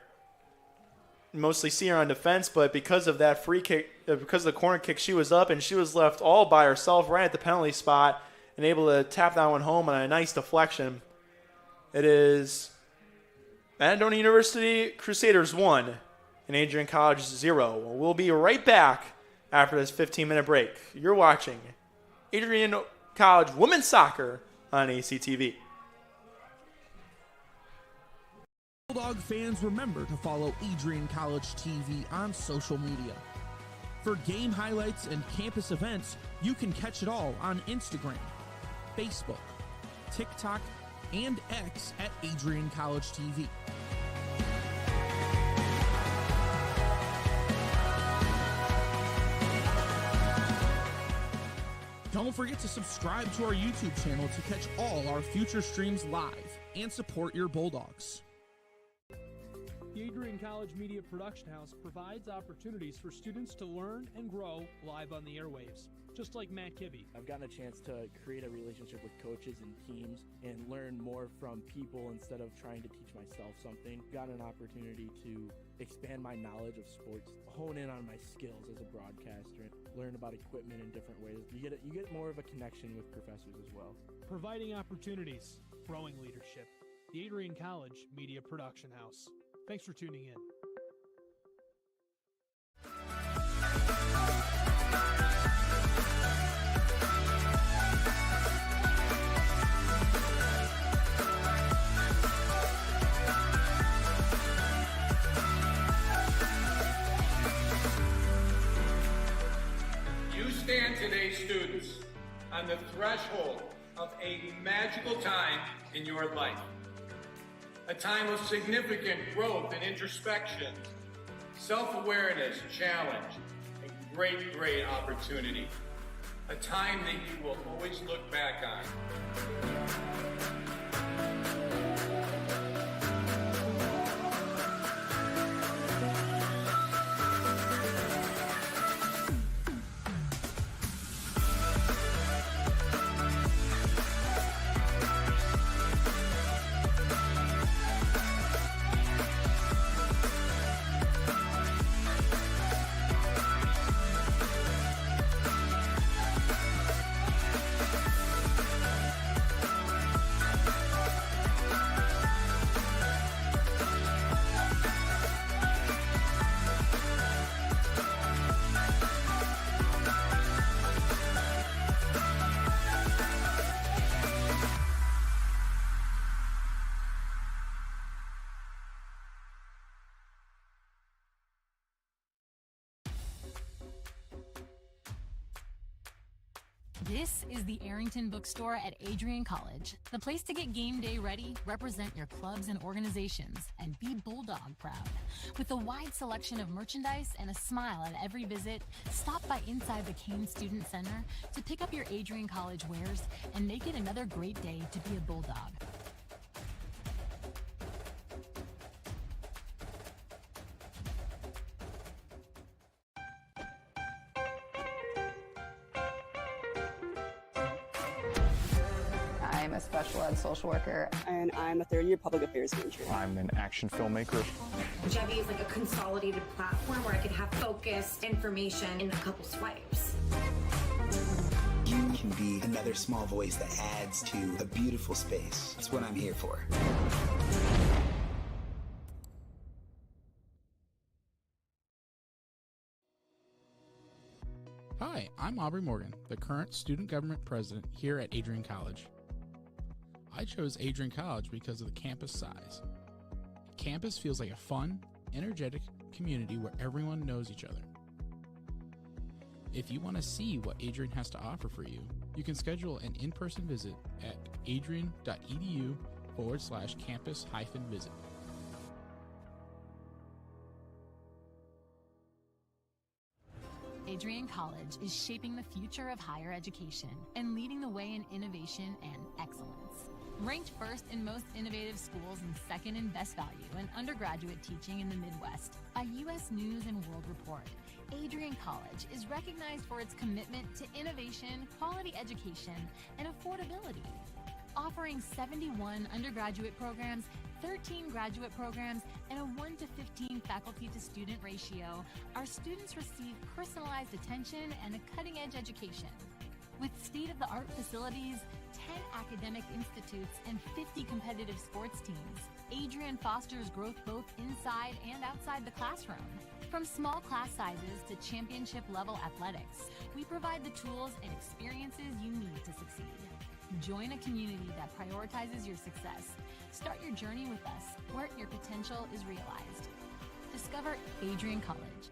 Mostly see her on defense, but because of that free kick, because of the corner kick, she was up, and she was left all by herself right at the penalty spot and able to tap that one home on a nice deflection. It is Madonna University Crusaders 1 and Adrian College 0. We'll be right back after this 15-minute break. You're watching Adrian College Women's Soccer on ACTV. Bulldog fans, remember to follow Adrian College TV on social media. For game highlights and campus events, you can catch it all on Instagram, Facebook, TikTok, and X at Adrian College TV. Don't forget to subscribe to our YouTube channel to catch all our future streams live and support your Bulldogs. The Adrian College Media Production House provides opportunities for students to learn and grow live on the airwaves, just like Matt Kibbe. I've gotten a chance to create a relationship with coaches and teams and learn more from people instead of trying to teach myself something. Got an opportunity to expand my knowledge of sports, hone in on my skills as a broadcaster, learn about equipment in different ways. You get more of a connection with professors as well. Providing opportunities, growing leadership. The Adrian College Media Production House. Thanks for tuning in. on the threshold of a magical time in your life. A time of significant growth and introspection, self-awareness, challenge, and great opportunity. A time that you will always look back on. This is the Arrington Bookstore at Adrian College, the place to get game day ready, represent your clubs and organizations, and be Bulldog proud. With a wide selection of merchandise and a smile at every visit, stop by inside the Kane Student Center to pick up your Adrian College wares and make it another great day to be a Bulldog. I'm a special ed social worker. And I'm a third-year public affairs major. I'm an action filmmaker. Jebby is like a consolidated platform where I could have focused information in a couple swipes. You can be another small voice that adds to a beautiful space. That's what I'm here for. Hi, I'm Aubrey Morgan, the current student government president here at Adrian College. I chose Adrian College because of the campus size. Campus feels like a fun, energetic community where everyone knows each other. If you want to see what Adrian has to offer for you, you can schedule an in-person visit at adrian.edu/campus-visit. Adrian College is shaping the future of higher education and leading the way in innovation and excellence. Ranked first in most innovative schools and second in best value in undergraduate teaching in the Midwest by U.S. News & World Report, Adrian College is recognized for its commitment to innovation, quality education, and affordability. Offering 71 undergraduate programs, 13 graduate programs, and a 1-to-15 faculty-to-student ratio, our students receive personalized attention and a cutting-edge education. With state-of-the-art facilities, 10 academic institutes, and 50 competitive sports teams, Adrian fosters growth both inside and outside the classroom. From small class sizes to championship-level athletics, we provide the tools and experiences you need to succeed. Join a community that prioritizes your success. Start your journey with us, where your potential is realized. Discover Adrian College.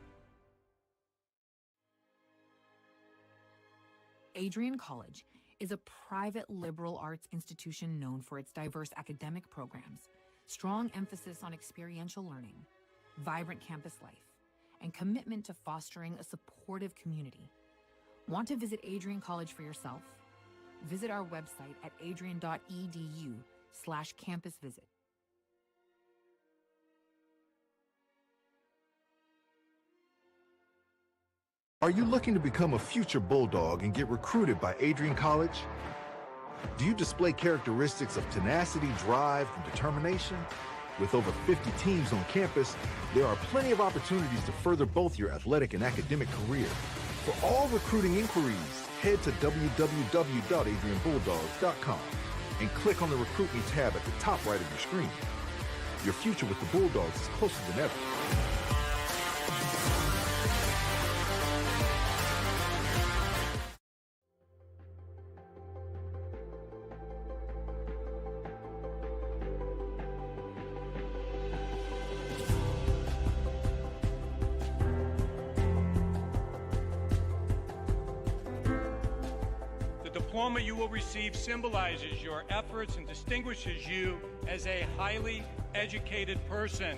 Adrian College is a private liberal arts institution known for its diverse academic programs, strong emphasis on experiential learning, vibrant campus life, and commitment to fostering a supportive community. Want to visit Adrian College for yourself? Visit our website at adrian.edu/campusvisit. Are you looking to become a future Bulldog and get recruited by Adrian College? Do you display characteristics of tenacity, drive, and determination? With over 50 teams on campus, there are plenty of opportunities to further both your athletic and academic career. For all recruiting inquiries, head to www.adrianbulldogs.com and click on the Recruit Me tab at the top right of your screen. Your future with the Bulldogs is closer than ever. diploma you will receive symbolizes your efforts and distinguishes you as a highly educated person,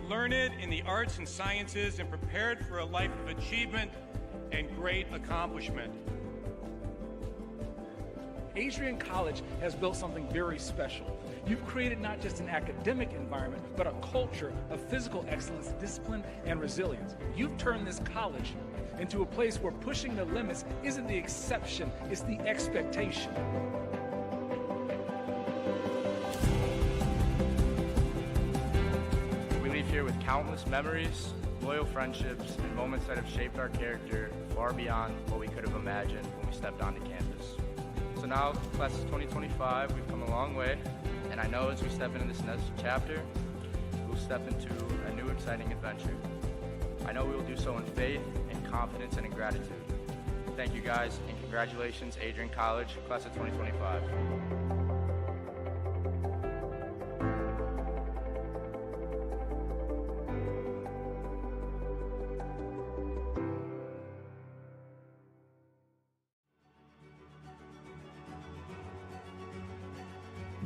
learned in the arts and sciences and prepared for a life of achievement and great accomplishment. Adrian College has built something very special. You've created not just an academic environment, but a culture of physical excellence, discipline, and resilience. You've turned this college into a place where pushing the limits isn't the exception, it's the expectation. We leave here with countless memories, loyal friendships, and moments that have shaped our character far beyond what we could have imagined when we stepped onto campus. So now, class of 2025, we've come a long way, and I know as we step into this next chapter, we'll step into a new exciting adventure. I know we will do so in faith, in confidence, and in gratitude. Thank you guys, and congratulations, Adrian College, class of 2025.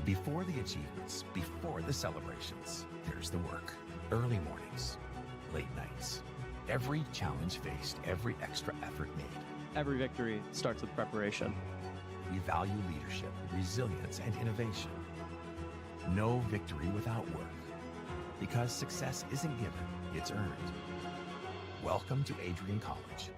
Before the achievements, before the celebrations, there's the work. Early mornings, late nights. Every challenge faced, every extra effort made. Every victory starts with preparation. We value leadership, resilience, and innovation. No victory without work. Because success isn't given, it's earned. Welcome to Adrian College.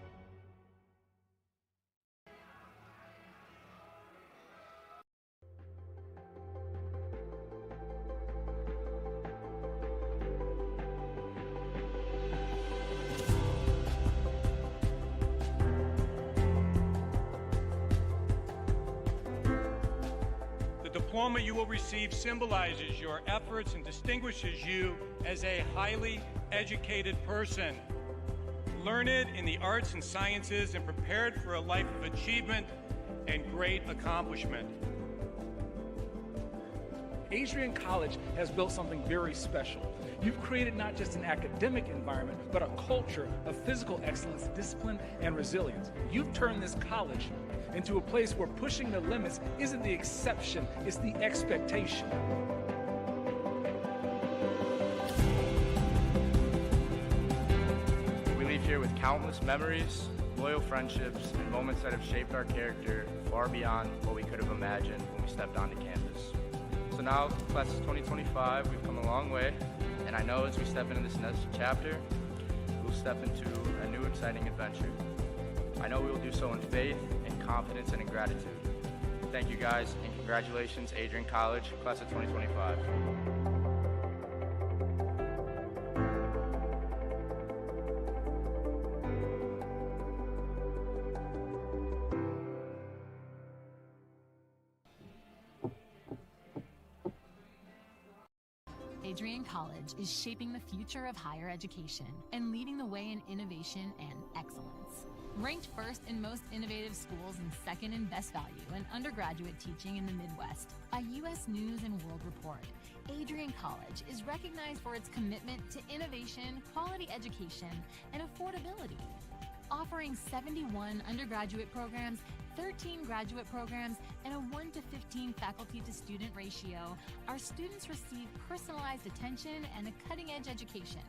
The diploma you will receive symbolizes your efforts and distinguishes you as a highly educated person, learned in the arts and sciences and prepared for a life of achievement and great accomplishment. Adrian College has built something very special. You've created not just an academic environment, but a culture of physical excellence, discipline, and resilience. You've turned this college into a place where pushing the limits isn't the exception, it's the expectation. We leave here with countless memories, loyal friendships, and moments that have shaped our character far beyond what we could have imagined when we stepped onto campus. So now, class of 2025, we've come a long way, and I know as we step into this next chapter, we'll step into a new exciting adventure. I know we will do so in faith, in confidence, and in gratitude. Thank you guys, and congratulations, Adrian College, class of 2025. Adrian College is shaping the future of higher education and leading the way in innovation and excellence. Ranked first in most innovative schools and second in best value in undergraduate teaching in the Midwest by U.S. News & World Report, Adrian College is recognized for its commitment to innovation, quality education, and affordability. Offering 71 undergraduate programs, 13 graduate programs, and a 1:15 faculty-to-student ratio, our students receive personalized attention and a cutting-edge education.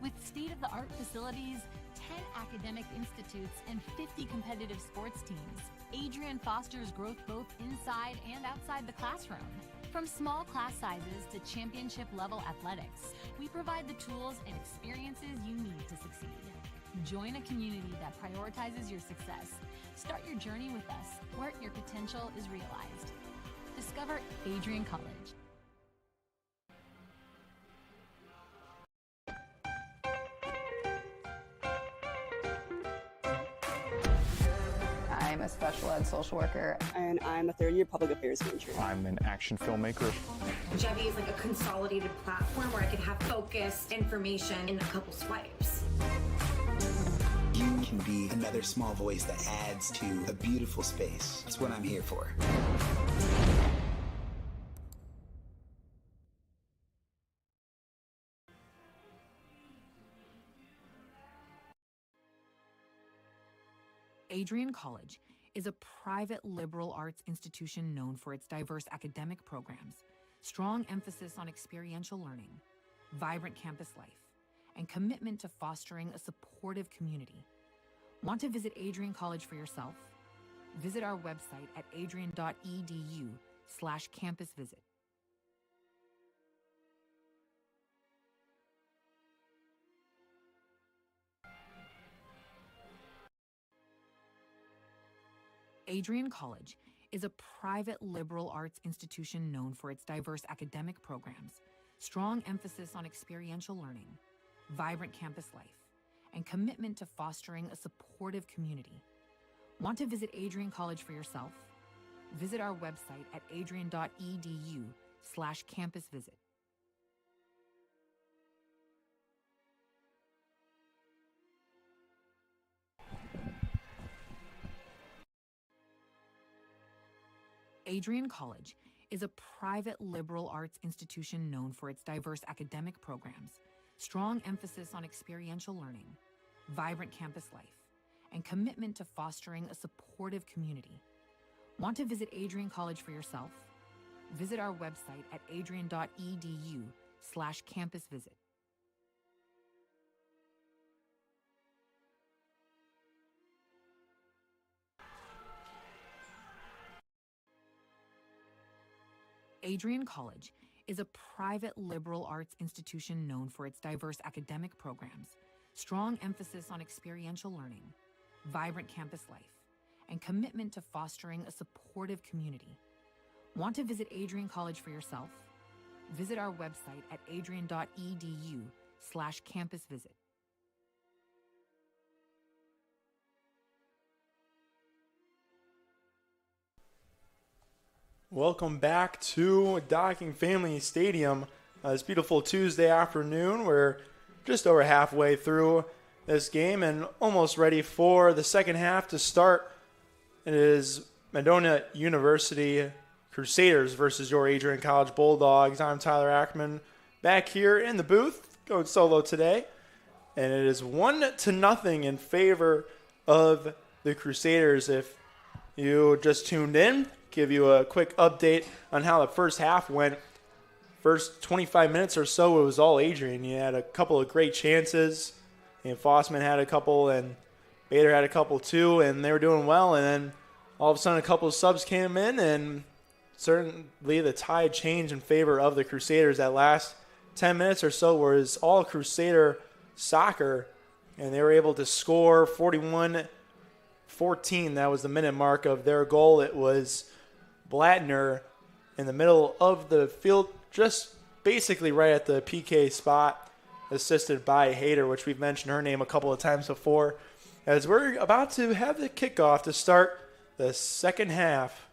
With state-of-the-art facilities, 10 academic institutes, and 50 competitive sports teams, Adrian fosters growth both inside and outside the classroom. From small class sizes to championship-level athletics, we provide the tools and experiences you need to succeed. Join a community that prioritizes your success. Start your journey with us, where your potential is realized. Discover Adrian College. I'm a special ed social worker. And I'm a third-year public affairs major. I'm an action filmmaker. Jevi is like a consolidated platform where I could have focused information in a couple swipes. You can be another small voice that adds to a beautiful space. That's what I'm here for. Adrian College is a private liberal arts institution known for its diverse academic programs, strong emphasis on experiential learning, vibrant campus life, and commitment to fostering a supportive community. Want to visit Adrian College for yourself? Visit our website at adrian.edu/campusvisit. Adrian College is a private liberal arts institution known for its diverse academic programs, strong emphasis on experiential learning, vibrant campus life, and commitment to fostering a supportive community. Want to visit Adrian College for yourself? Visit our website at adrian.edu/campusvisit. Adrian College is a private liberal arts institution known for its diverse academic programs, strong emphasis on experiential learning, vibrant campus life, and commitment to fostering a supportive community. Want to visit Adrian College for yourself? Visit our website at adrian.edu/campusvisit. Adrian College is a private liberal arts institution known for its diverse academic programs, strong emphasis on experiential learning, vibrant campus life, and commitment to fostering a supportive community. Want to visit Adrian College for yourself? Visit our website at adrian.edu/campusvisit. Welcome back to Docking Family Stadium. This beautiful Tuesday afternoon. We're just over halfway through this game and almost ready for the second half to start. It is Madonna University Crusaders versus your Adrian College Bulldogs. I'm Tyler Ackerman back here in the booth, going solo today. And it is 1-0 in favor of the Crusaders. If you just tuned in, give you a quick update on how the first half went. First 25 minutes or so, it was all Adrian. You had a couple of great chances, and Fossman had a couple, and Bader had a couple too, and they were doing well. And then all of a sudden, a couple of subs came in, and certainly the tide changed in favor of the Crusaders. That last 10 minutes or so was all Crusader soccer, and they were able to score 41-14. That was the minute mark of their goal. It was Blattner in the middle of the field, just basically right at the PK spot, assisted by Hayter, which we've mentioned her name a couple of times before, as we're about to have the kickoff to start the second half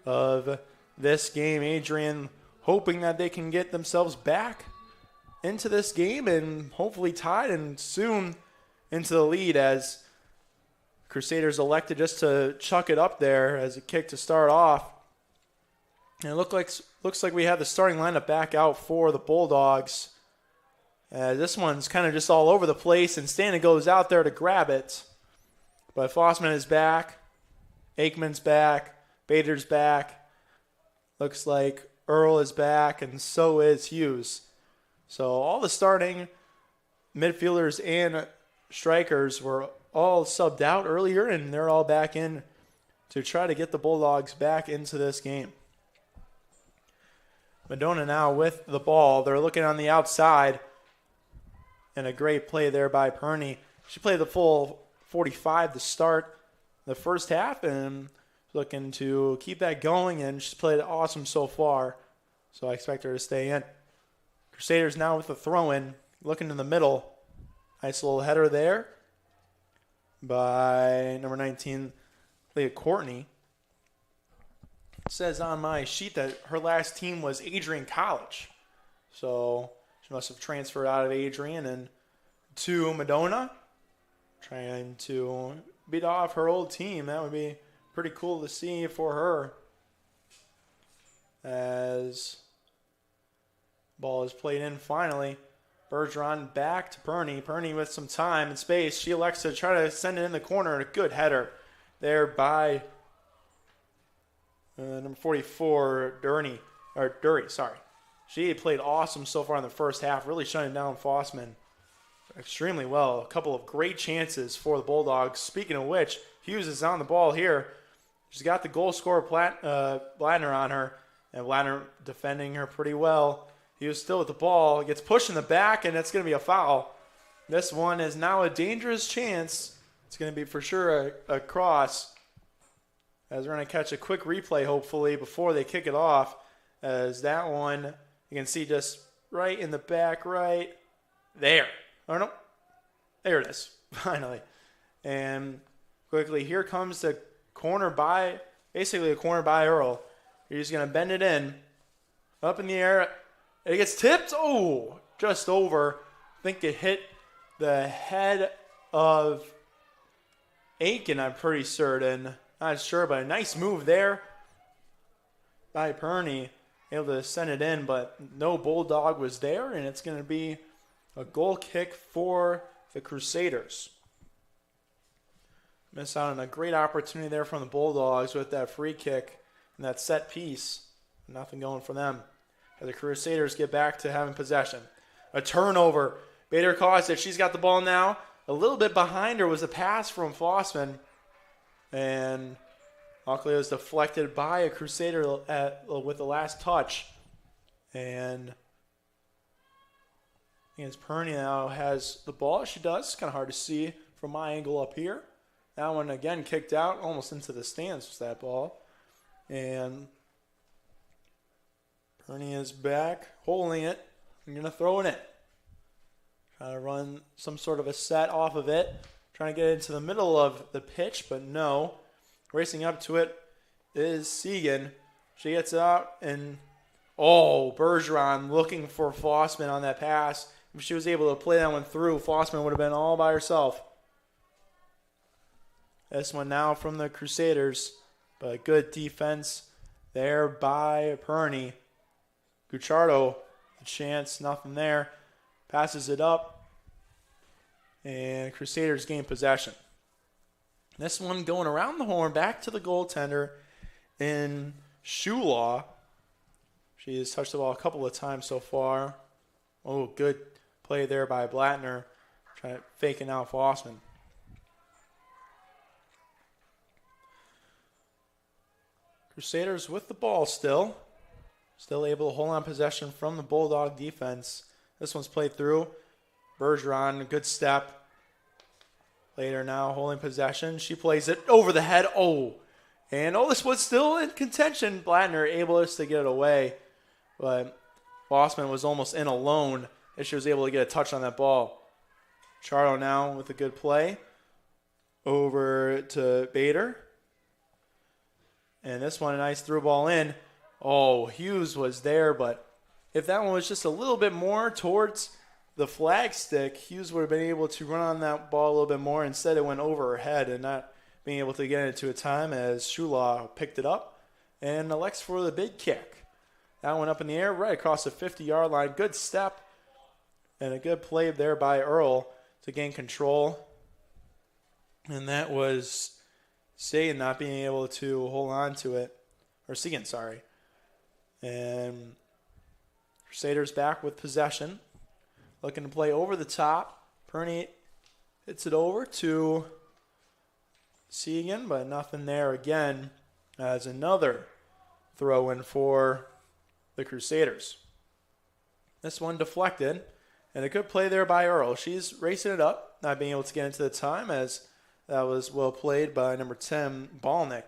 of this game. Adrian hoping that they can get themselves back into this game and hopefully tied and soon into the lead, as Crusaders elected just to chuck it up there as a kick to start off. And it looks like we have the starting lineup back out for the Bulldogs. This one's kind of just all over the place, and Stanton goes out there to grab it. But Fossman is back. Aikman's back. Bader's back. Looks like Earl is back, and so is Hughes. So all the starting midfielders and strikers were all subbed out earlier, and they're all back in to try to get the Bulldogs back into this game. Madonna now with the ball. They're looking on the outside, and a great play there by Perney. She played the full 45 to start the first half, and looking to keep that going, and she's played awesome so far, so I expect her to stay in. Crusaders now with the throw-in, looking in the middle. Nice little header there by number 19, Leah Courtney. It says on my sheet that her last team was Adrian College. So she must have transferred out of Adrian and to Madonna, trying to beat off her old team. That would be pretty cool to see for her. As ball is played in finally. Bergeron back to Perney. Perney with some time and space. She elects to try to send it in the corner, and a good header there by number 44, Dury, sorry. She played awesome so far in the first half, really shutting down Fossman extremely well. A couple of great chances for the Bulldogs. Speaking of which, Hughes is on the ball here. She's got the goal scorer Bladner on her, and Bladner defending her pretty well. Hughes still with the ball, gets pushed in the back, and it's going to be a foul. This one is now a dangerous chance. It's going to be for sure a cross, as we're going to catch a quick replay, hopefully, before they kick it off, as that one, you can see just right in the back right there. Oh, no. There it is, finally. And quickly, here comes the corner by, basically a corner by Earl. He's going to bend it in, up in the air. It gets tipped. Oh, just over. I think it hit the head of Aiken, I'm pretty certain. Not sure, but a nice move there by Perney. Able to send it in, but no Bulldog was there, and it's going to be a goal kick for the Crusaders. Miss out on a great opportunity there from the Bulldogs with that free kick and that set piece. Nothing going for them. As the Crusaders get back to having possession. A turnover. Bader caused it. She's got the ball now. A little bit behind her was a pass from Fossman. And luckily it was deflected by a Crusader with the last touch. And against Perney now has the ball. She does. It's kind of hard to see from my angle up here. That one again kicked out almost into the stands was that ball. And Perney is back, holding it. I'm going to throw it in. Trying to run some sort of a set off of it. Trying to get it into the middle of the pitch, but no. Racing up to it is Segan. She gets it out, and Bergeron looking for Fossman on that pass. If she was able to play that one through, Fossman would have been all by herself. This one now from the Crusaders, but good defense there by Perney. Gucciardo, a chance, nothing there. Passes it up, and Crusaders gain possession. This one going around the horn, back to the goaltender in Shulaw. She has touched the ball a couple of times so far. Oh, good play there by Blattner, trying to faking out Fossman. Crusaders with the ball still. Still able to hold on possession from the Bulldog defense. This one's played through. Bergeron, a good step. Later now, holding possession. She plays it over the head. And this was still in contention. Blattner able to get it away. But Fossman was almost in alone as she was able to get a touch on that ball. Charlo now with a good play. Over to Bader. And this one, a nice through ball in. Hughes was there, but if that one was just a little bit more towards the flag stick, Hughes would have been able to run on that ball a little bit more. Instead, it went over her head and not being able to get into a time as Shulaw picked it up and elects for the big kick. That one up in the air right across the 50-yard line. Good step and a good play there by Earl to gain control. And that was Sagan not being able to hold on to it. Or Segan, sorry. And Crusaders back with possession. Looking to play over the top. Perney hits it over to Segan, but nothing there again as another throw in for the Crusaders. This one deflected, and a good play there by Earl. She's racing it up, not being able to get into the time as that was well played by number 10, Balnick.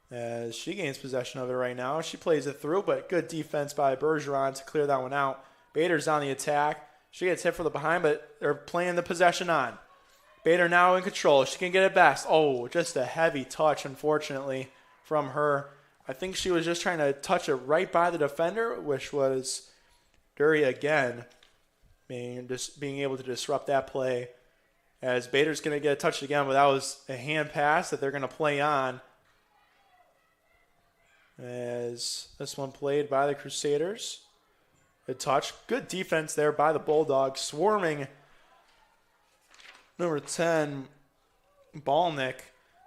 As she gains possession of it right now. She plays it through, but good defense by Bergeron to clear that one out. Bader's on the attack. She gets hit from the behind, but they're playing the possession on. Bader now in control. She can get it best. Just a heavy touch, unfortunately, from her. I think she was just trying to touch it right by the defender, which was Dury again, being able to disrupt that play. As Bader's going to get a touch again, but that was a hand pass that they're going to play on. As this one played by the Crusaders. Good touch. Good defense there by the Bulldogs. Swarming number 10, Balnick.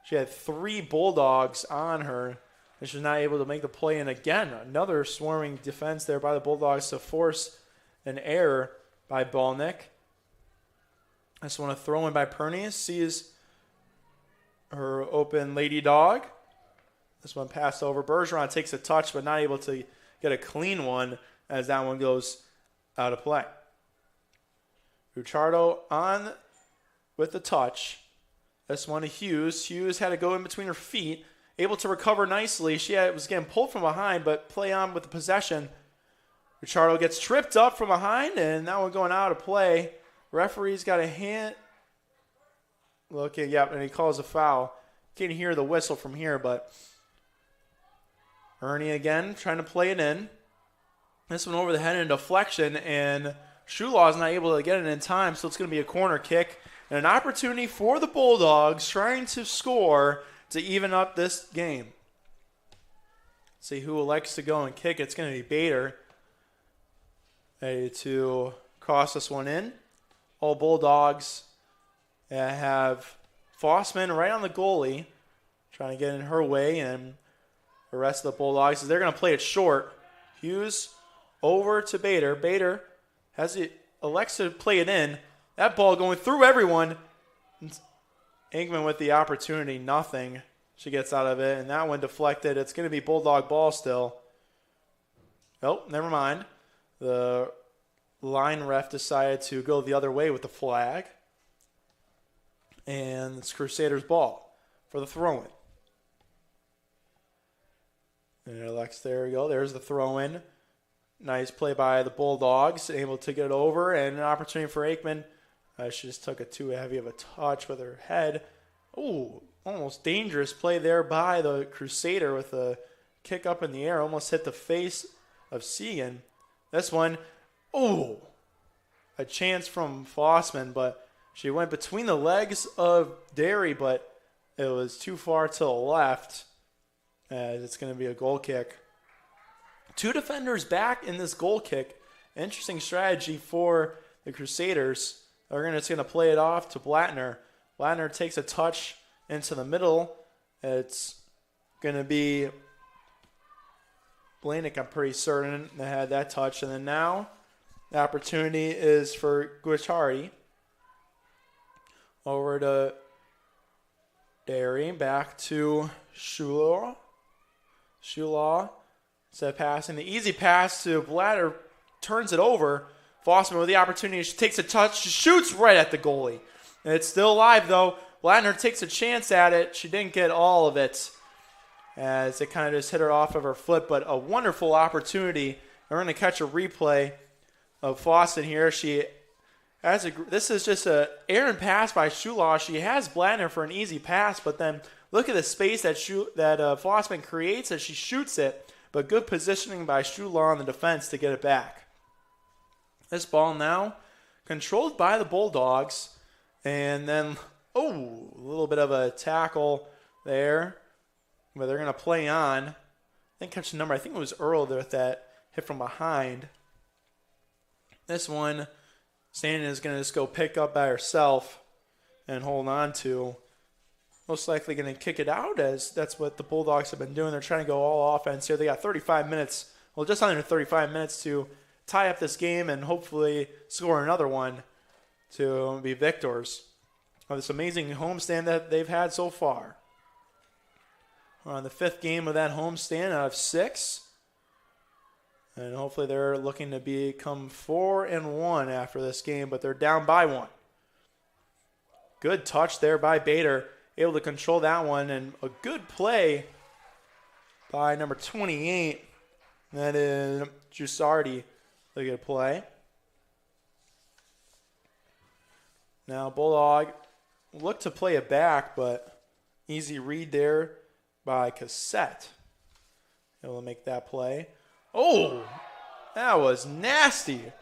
She had 3 Bulldogs on her, and she was not able to make the play. And again, another swarming defense there by the Bulldogs to force an error by Balnick. This one a throw in by Pernius. Sees her open Lady Dog. This one passed over. Bergeron takes a touch, but not able to get a clean one as that one goes out of play. Ruchardo on with the touch. This one to Hughes. Hughes had to go in between her feet. Able to recover nicely. She was getting pulled from behind, but play on with the possession. Ruchardo gets tripped up from behind, and that one going out of play. Referee's got a hand. Looking, yep, and he calls a foul. Can't hear the whistle from here, but Ernie again trying to play it in. This one over the head and deflection, and Shulaw's not able to get it in time, so it's going to be a corner kick. And an opportunity for the Bulldogs trying to score to even up this game. See who elects to go and kick. It's going to be Bader. Ready to cross this one in. All Bulldogs have Fossman right on the goalie, trying to get in her way, and the rest of the Bulldogs, they're going to play it short. Hughes over to Bader. Bader elects to play it in. That ball going through everyone. Aikman with the opportunity, nothing. She gets out of it, and that one deflected. It's going to be Bulldog ball still. Oh, never mind. The line ref decided to go the other way with the flag. And it's Crusaders ball for the throw-in. And Alex, there we go. There's the throw-in. Nice play by the Bulldogs, able to get it over, and an opportunity for Aikman. She just took it too heavy of a touch with her head. Oh, almost dangerous play there by the Crusader with a kick up in the air. Almost hit the face of Segan. This one, oh, a chance from Fossman, but she went between the legs of Derry, but it was too far to the left. As it's going to be a goal kick. 2 defenders back in this goal kick. Interesting strategy for the Crusaders. It's going to play it off to Blattner. Blattner takes a touch into the middle. It's going to be Blanick, I'm pretty certain, that had that touch. And then now the opportunity is for Guattari. Over to Derry. Back to Shulaw. Instead of passing, the easy pass to Blatter turns it over. Fossman with the opportunity. She takes a touch. She shoots right at the goalie. And it's still alive, though. Blattner takes a chance at it. She didn't get all of it as it kind of just hit her off of her foot. But a wonderful opportunity. We're going to catch a replay of Fossman here. This is just an errant pass by Shulaw. She has Blattner for an easy pass, but then look at the space that Fossman creates as she shoots it. But good positioning by Shulaw on the defense to get it back. This ball now controlled by the Bulldogs. And then, a little bit of a tackle there. But they're going to play on. I didn't catch the number. I think it was Earl there with that hit from behind. This one, Sandin is going to just go pick up by herself and hold on to. Most likely going to kick it out, as that's what the Bulldogs have been doing. They're trying to go all offense here. They got 35 minutes, well, just under 35 minutes to tie up this game and hopefully score another one to be victors of this amazing homestand that they've had so far. We're on the 5th game of that homestand out of 6. And hopefully they're looking to become 4-1 after this game, but they're down by 1. Good touch there by Bader. Able to control that one, and a good play by number 28. That is Giussardi. Look at a play. Now Bulldog looked to play it back, but easy read there by Cassette. Able to make that play. Oh, that was nasty.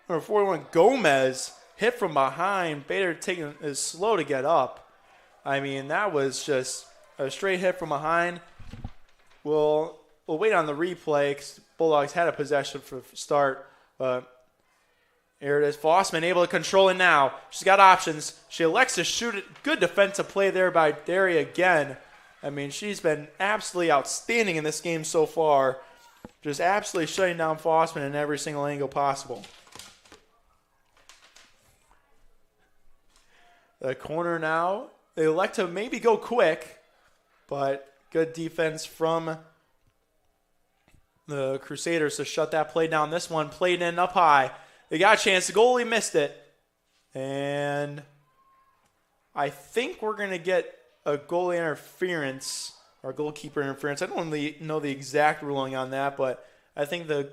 Number 41, Gomez, hit from behind. Bader is slow to get up. I mean, that was just a straight hit from behind. We'll wait on the replay because Bulldogs had a possession for start, but Here it is. Fossman able to control it now. She's got options. She elects to shoot it. Good defensive play there by Daria again. I mean, she's been absolutely outstanding in this game so far. Just absolutely shutting down Fossman in every single angle possible. The corner now. They elect to maybe go quick, but good defense from the Crusaders to shut that play down. This one played in up high. They got a chance. The goalie missed it. And I think we're going to get a goalie interference or goalkeeper interference. I don't really know the exact ruling on that, but I think the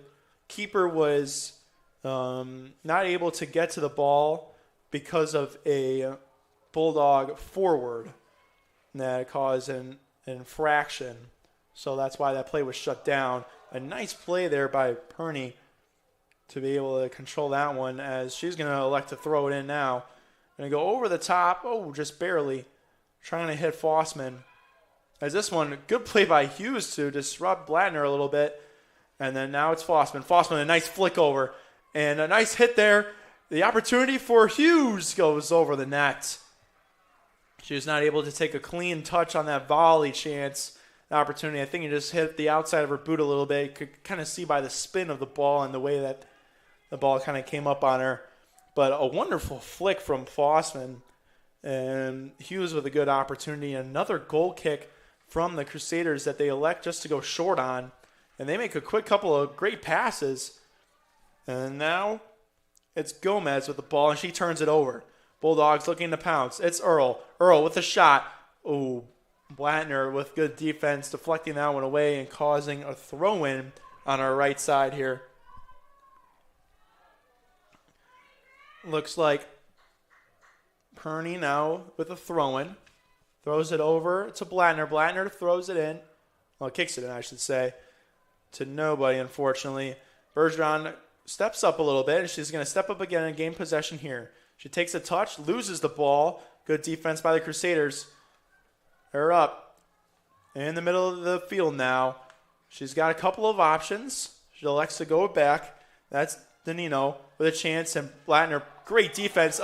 keeper was not able to get to the ball because of a Bulldog forward that caused an infraction. So that's why that play was shut down. A nice play there by Perney to be able to control that one, as she's going to elect to throw it in now. Going to go over the top. Oh, just barely. Trying to hit Fossman. As this one, good play by Hughes to disrupt Blattner a little bit. And then now it's Fossman. Fossman, a nice flick over. And a nice hit there. The opportunity for Hughes goes over the net. She was not able to take a clean touch on that volley chance. The opportunity, I think he just hit the outside of her boot a little bit. You could kind of see by the spin of the ball and the way that the ball kind of came up on her. But a wonderful flick from Fossman. And Hughes with a good opportunity. Another goal kick from the Crusaders that they elect just to go short on. And they make a quick couple of great passes. And now it's Gomez with the ball, and she turns it over. Bulldogs looking to pounce. It's Earl. Earl with a shot. Oh, Blattner with good defense, deflecting that one away and causing a throw-in on our right side here. Looks like Perney now with a throw-in. Throws it over to Blattner. Blattner throws it in. Well, kicks it in, I should say. To nobody, unfortunately. Bergeron steps up a little bit, and she's going to step up again and gain possession here. She takes a touch, loses the ball. Good defense by the Crusaders. They're up in the middle of the field now. She's got a couple of options. She elects to go back. That's Danino with a chance, and Blattner, great defense.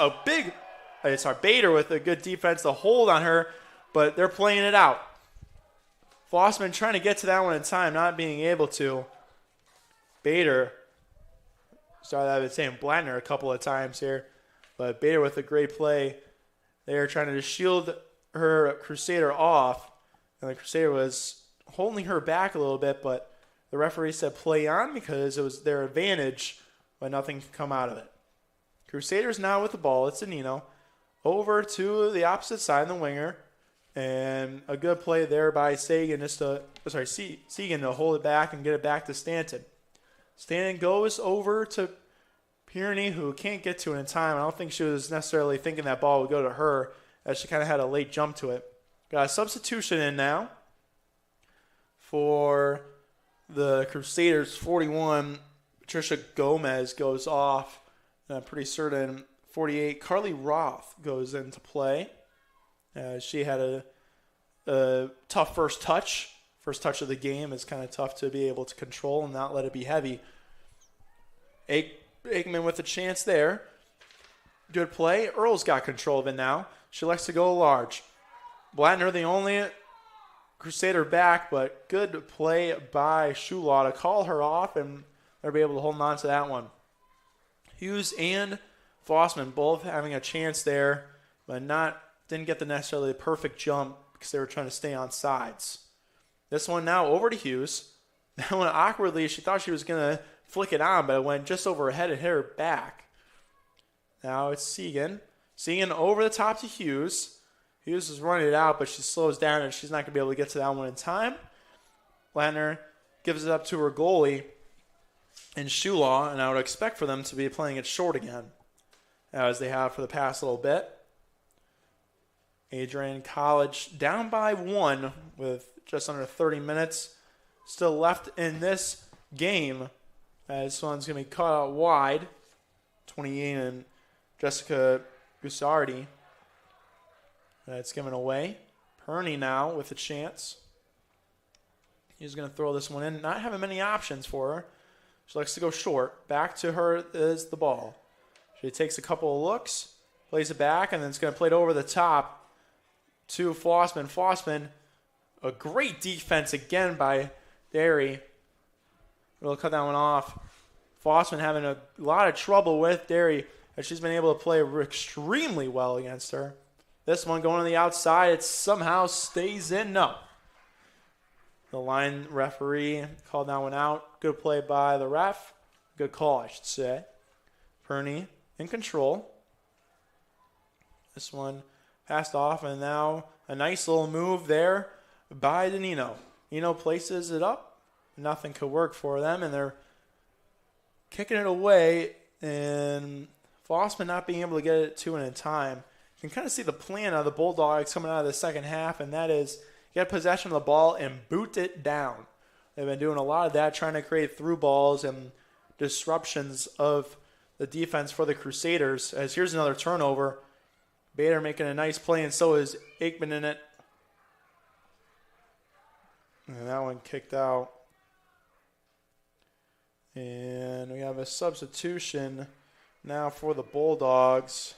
Bader with a good defense to hold on her, but they're playing it out. Fossman trying to get to that one in time, not being able to. Bader, I've been saying Blattner a couple of times here, but Bader with a great play. They're trying to shield her Crusader off, and the Crusader was holding her back a little bit, but the referee said play on because it was their advantage, but nothing could come out of it. Crusaders now with the ball. It's Danino. Over to the opposite side, the winger. And a good play there by Segan to hold it back and get it back to Stanton. Stanton goes over to Pierney, who can't get to it in time. I don't think she was necessarily thinking that ball would go to her, as she kind of had a late jump to it. Got a substitution in now for the Crusaders. 41, Patricia Gomez goes off. And I'm pretty certain 48, Carly Roth goes into play. She had a tough first touch. First touch of the game is kind of tough to be able to control and not let it be heavy. Aikman with a chance there. Good play. Earl's got control of it now. She likes to go large. Blattner, the only Crusader back, but good play by Shulaw to call her off, and they'll be able to hold on to that one. Hughes and Fossman both having a chance there, but didn't get the necessarily perfect jump because they were trying to stay on sides. This one now over to Hughes. That one awkwardly, she thought she was going to flick it on, but it went just over her head and hit her back. Now it's Segan. Segan over the top to Hughes. Hughes is running it out, but she slows down and she's not going to be able to get to that one in time. Blattner gives it up to her goalie and Shulaw, and I would expect for them to be playing it short again, as they have for the past little bit. Adrian College down by 1 with just under 30 minutes still left in this game. This one's going to be cut out wide. 28 and Jessica Gussardi. That's given away. Perney now with a chance. He's going to throw this one in. Not having many options for her. She likes to go short. Back to her is the ball. She takes a couple of looks, plays it back, and then it's going to play it over the top to Fossman. Fossman, a great defense again by Derry. We'll cut that one off. Fossman having a lot of trouble with Derry, as she's been able to play extremely well against her. This one going on the outside, it somehow stays in. No. The line referee called that one out. Good play by the ref. Good call, I should say. Perney in control. This one passed off, and now a nice little move there by Danino. Nino places it up. Nothing could work for them, and they're kicking it away, and Fossman not being able to get it to it in time. You can kind of see the plan of the Bulldogs coming out of the second half, and that is get possession of the ball and boot it down. They've been doing a lot of that, trying to create through balls and disruptions of the defense for the Crusaders. As here's another turnover. Bader making a nice play, and so is Aikman in it. And that one kicked out. And we have a substitution now for the Bulldogs,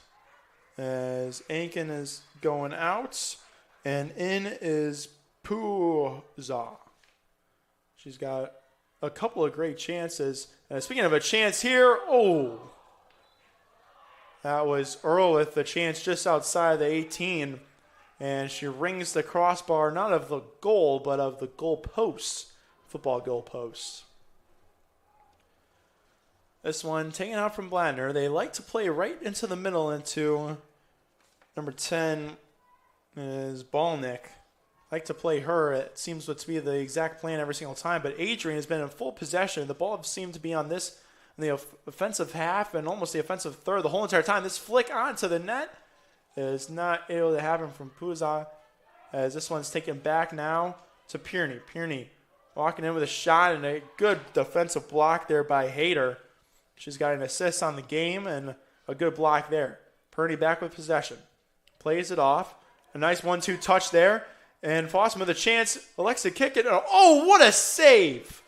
as Aiken is going out, and in is Puza. She's got a couple of great chances. And speaking of a chance here, that was Earl with the chance just outside the 18. And she rings the crossbar, not of the goal, but of the goal post, football goal post. This one taken out from Bladner. They like to play right into the middle into number 10 is Balnick. Like to play her. It seems to be the exact plan every single time. But Adrian has been in full possession. The ball seemed to be on this in the offensive half and almost the offensive third the whole entire time. This flick onto the net is not able to happen from Puza, as this one's taken back now to Pierney. Pierney walking in with a shot and a good defensive block there by Hayter. She's got an assist on the game and a good block there. Perney back with possession. Plays it off. A nice 1-2 touch there. And Fossman with a chance. Elects to kick it. Oh, what a save.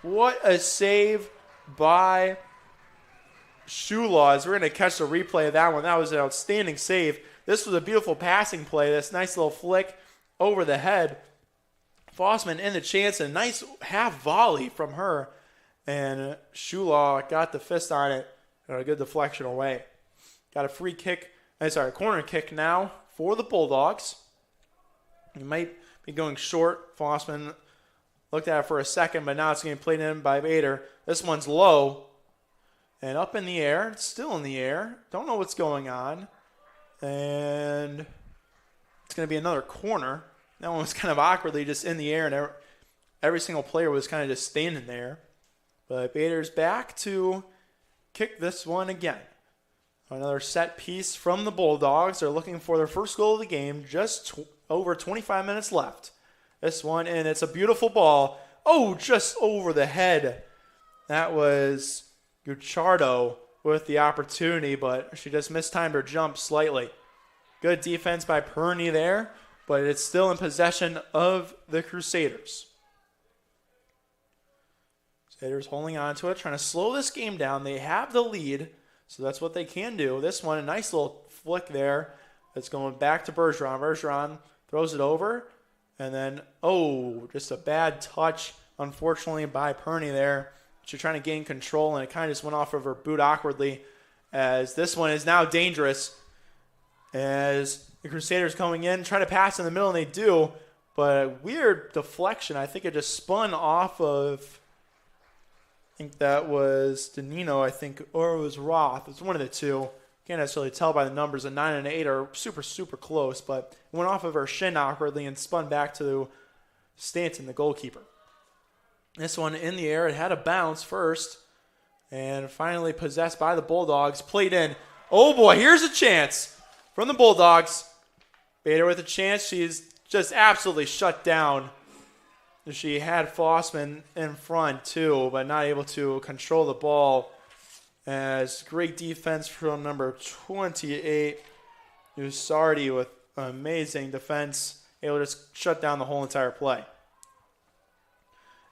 What a save by Shulaws. We're going to catch the replay of that one. That was an outstanding save. This was a beautiful passing play. This nice little flick over the head. Fossman in the chance. A nice half volley from her. And Shulaw got the fist on it and a good deflection away. Got a corner kick now for the Bulldogs. He might be going short. Fossman looked at it for a second, but now it's getting played in by Bader. This one's low and up in the air. It's still in the air. Don't know what's going on. And it's going to be another corner. That one was kind of awkwardly just in the air, and every single player was kind of just standing there. But Bader's back to kick this one again. Another set piece from the Bulldogs. They're looking for their first goal of the game. Just over 25 minutes left. This one, and it's a beautiful ball. Oh, just over the head. That was Gucciardo with the opportunity, but she just mistimed her jump slightly. Good defense by Perney there, but it's still in possession of the Crusaders. Crusaders holding on to it, trying to slow this game down. They have the lead, so that's what they can do. This one, a nice little flick there. It's going back to Bergeron. Bergeron throws it over, and then, just a bad touch, unfortunately, by Perney there. She's trying to gain control, and it kind of just went off of her boot awkwardly, as this one is now dangerous, as the Crusaders coming in, trying to pass in the middle, and they do, but a weird deflection. I think it just spun off of, I think that was Danino, or it was Roth. It's one of the two. Can't necessarily tell by the numbers. A 9 and 8 are super, super close, but it went off of her shin awkwardly and spun back to Stanton, the goalkeeper. This one in the air. It had a bounce first, and finally possessed by the Bulldogs. Played in. Oh, boy, here's a chance from the Bulldogs. Bader with a chance. She's just absolutely shut down. She had Fossman in front, too, but not able to control the ball. As great defense from number 28, Usardi with amazing defense, able to just shut down the whole entire play.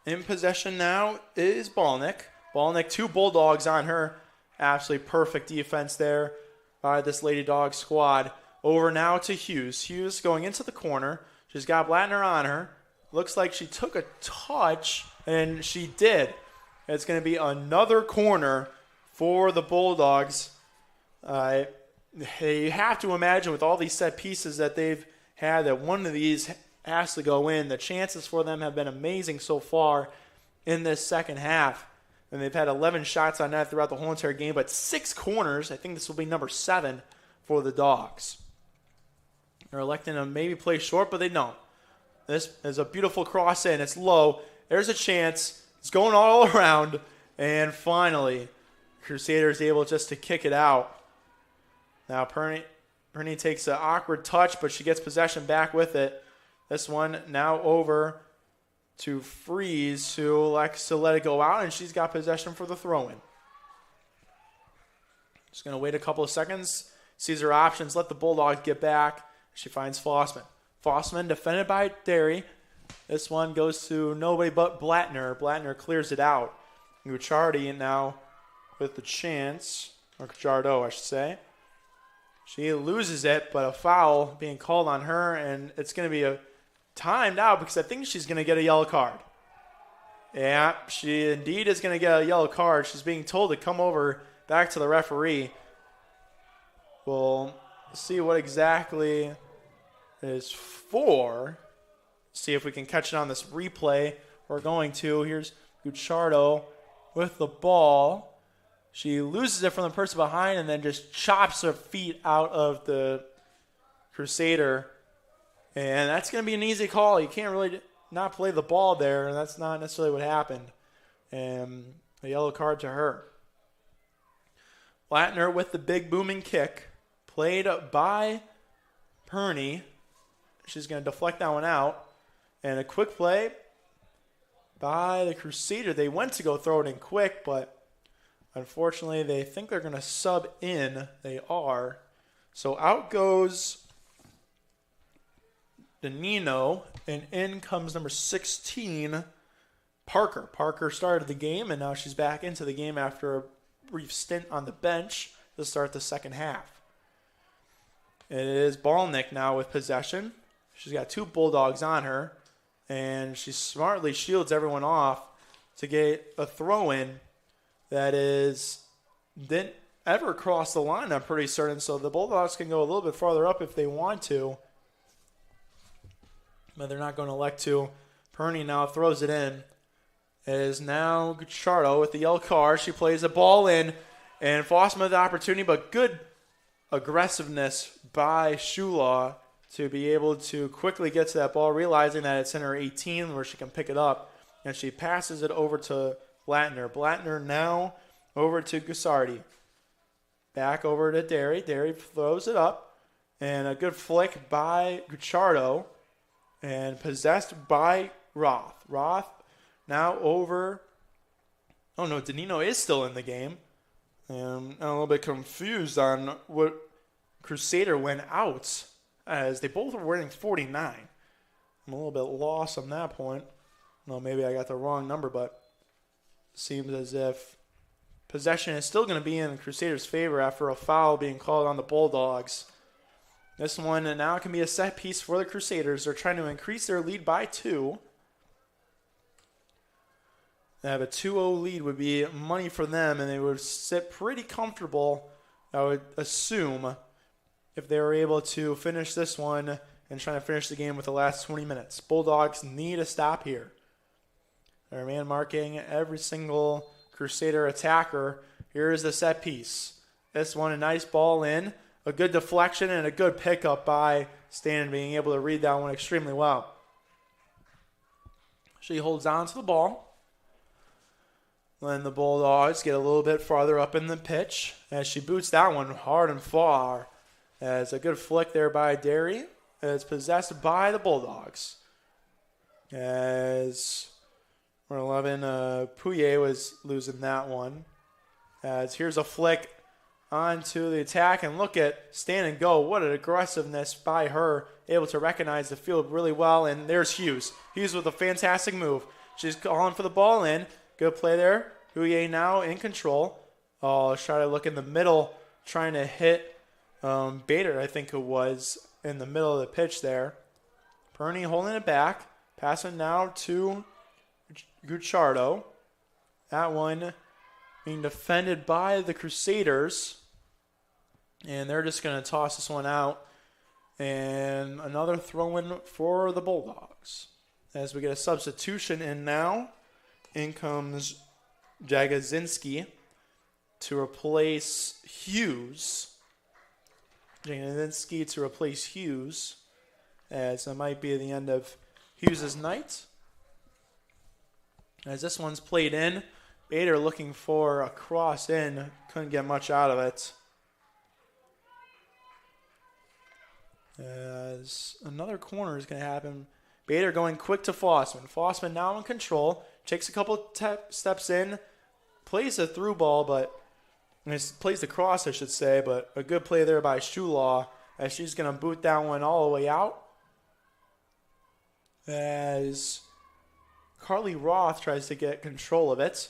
In possession now is Balnick. Balnick, 2 Bulldogs on her Absolutely perfect defense there by this Lady Dog squad. Over now to Hughes. Hughes going into the corner. She's got Blattner on her. Looks like she took a touch, and she did. It's going to be another corner for the Bulldogs. You have to imagine with all these set pieces that they've had that one of these has to go in. The chances for them have been amazing so far in this second half. And they've had 11 shots on net throughout the whole entire game, but 6 corners. I think this will be number 7 for the Dogs. They're electing to maybe play short, but they don't. This is a beautiful cross in. It's low. There's a chance. It's going all around. And finally, Crusaders able just to kick it out. Now, Perney takes an awkward touch, but she gets possession back with it. This one now over to Freeze, who likes to let it go out, and she's got possession for the throw-in. Just going to wait a couple of seconds, sees her options, let the Bulldogs get back. She finds Fossman. Fossman defended by Derry. This one goes to nobody but Blattner. Blattner clears it out. Gucciardi now with the chance, or Gucciardo, I should say. She loses it, but a foul being called on her, and it's going to be a timed out because I think she's going to get a yellow card. Yeah, she indeed is going to get a yellow card. She's being told to come over back to the referee. We'll see what exactly is for. See if we can catch it on this replay. We're going to. Here's Gucciardo with the ball. She loses it from the person behind and then just chops her feet out of the Crusader. And that's going to be an easy call. You can't really not play the ball there, and that's not necessarily what happened. And a yellow card to her. Blattner with the big booming kick. Played by Perney. She's going to deflect that one out. And a quick play by the Crusader. They went to go throw it in quick, but unfortunately they think they're going to sub in. They are. So out goes Danino, and in comes number 16, Parker. Parker started the game, and now she's back into the game after a brief stint on the bench to start the second half. It is Balnick now with possession. She's got 2 Bulldogs on her, and she smartly shields everyone off to get a throw-in that didn't ever cross the line, I'm pretty certain, so the Bulldogs can go a little bit farther up if they want to. But they're not going to elect to. Perney now throws it in. It is now Gucciardo with the yellow card. She plays the ball in, and Fossman with the opportunity, but good aggressiveness by Shulaw to be able to quickly get to that ball, realizing that it's in her 18 where she can pick it up, and she passes it over to Blattner. Blattner now over to Gussardi. Back over to Derry. Derry throws it up, and a good flick by Gucciardo. And possessed by Roth. Roth now over. Oh, no, Danino is still in the game. I'm a little bit confused on what Crusader went out, as they both were wearing 49. I'm a little bit lost on that point. No, maybe I got the wrong number, but it seems as if possession is still going to be in Crusader's favor after a foul being called on the Bulldogs. This one now can be a set piece for the Crusaders. They're trying to increase their lead by 2. They have a 2-0 lead would be money for them, and they would sit pretty comfortable, I would assume, if they were able to finish this one and trying to finish the game with the last 20 minutes. Bulldogs need a stop here. They're man marking every single Crusader attacker. Here is the set piece. This one, a nice ball in. A good deflection and a good pickup by Stan, being able to read that one extremely well. She holds on to the ball. Then the Bulldogs get a little bit farther up in the pitch as she boots that one hard and far. As a good flick there by Derry. It's possessed by the Bulldogs. As number 11, Pouillet was losing that one. As here's a flick onto the attack, and look at stand and go. What an aggressiveness by her, able to recognize the field really well. And there's Hughes. Hughes with a fantastic move. She's calling for the ball in. Good play there. Pouillet now in control. Oh, try to look in the middle, trying to hit Bader, I think it was, in the middle of the pitch there. Perney holding it back. Passing now to Gucciardo. That one being defended by the Crusaders. And they're just going to toss this one out. And another throw-in for the Bulldogs. As we get a substitution in now. In comes Jagodzinski to replace Hughes. Jagodzinski to replace Hughes. As it might be the end of Hughes' night. As this one's played in. Bader looking for a cross in. Couldn't get much out of it. As another corner is going to happen. Bader going quick to Fossman. Fossman now in control. Takes a couple steps in. Plays a through ball, but plays the cross, I should say. But a good play there by Shulaw. As she's going to boot that one all the way out. As Carly Roth tries to get control of it.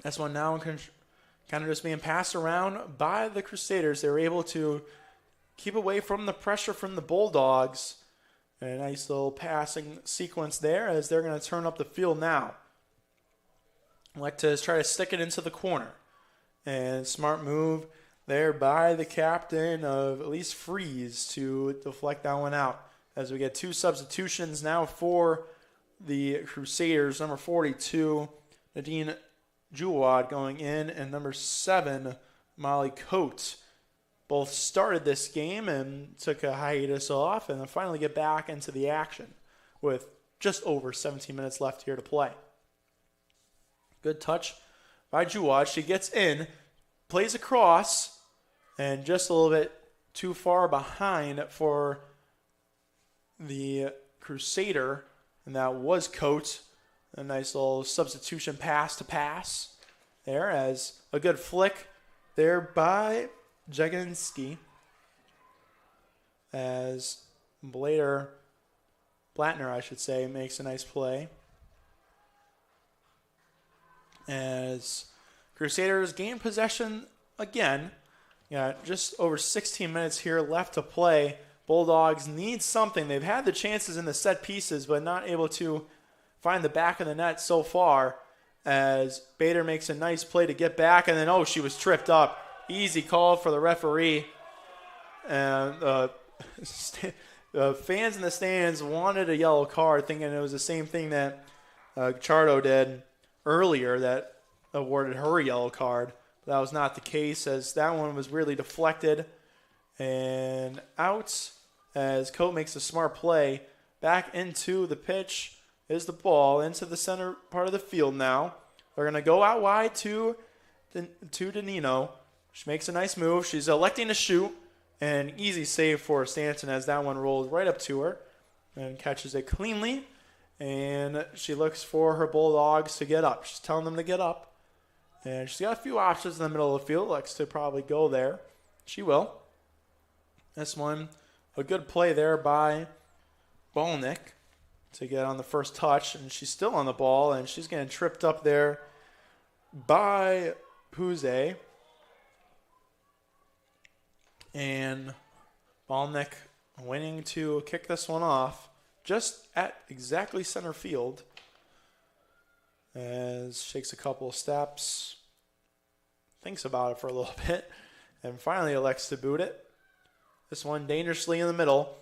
This one now kind of just being passed around by the Crusaders. They were able to keep away from the pressure from the Bulldogs. And a nice little passing sequence there as they're going to turn up the field now. Like to try to stick it into the corner. And smart move there by the captain of at least Freeze to deflect that one out. As we get two substitutions now for the Crusaders. Number 42, Nadine Jewad going in, and number 7, Molly Coates. Both started this game and took a hiatus off and then finally get back into the action with just over 17 minutes left here to play. Good touch by Jewad. She gets in, plays across, and just a little bit too far behind for the Crusader, and that was Coates. A nice little substitution pass to pass there as a good flick there by Jagodzinski as Blattner, I should say, makes a nice play. As Crusaders gain possession again. Just over 16 minutes here left to play. Bulldogs need something. They've had the chances in the set pieces, but not able to find the back of the net so far. As Bader makes a nice play to get back, and then, she was tripped up. Easy call for the referee. And the fans in the stands wanted a yellow card, thinking it was the same thing that Chardo did earlier that awarded her a yellow card. But that was not the case, as that one was really deflected and out as Coate makes a smart play. Back into the pitch is the ball into the center part of the field now. They're going to go out wide to Danino. She makes a nice move. She's electing to shoot. An easy save for Stanton as that one rolls right up to her and catches it cleanly. And she looks for her Bulldogs to get up. She's telling them to get up. And she's got a few options in the middle of the field. Likes to probably go there. She will. This one, a good play there by Bolnick to get on the first touch. And she's still on the ball, and she's getting tripped up there by Puze. And Bolnick winning to kick this one off just at exactly center field. As shakes a couple of steps, thinks about it for a little bit, and finally elects to boot it. This one dangerously in the middle,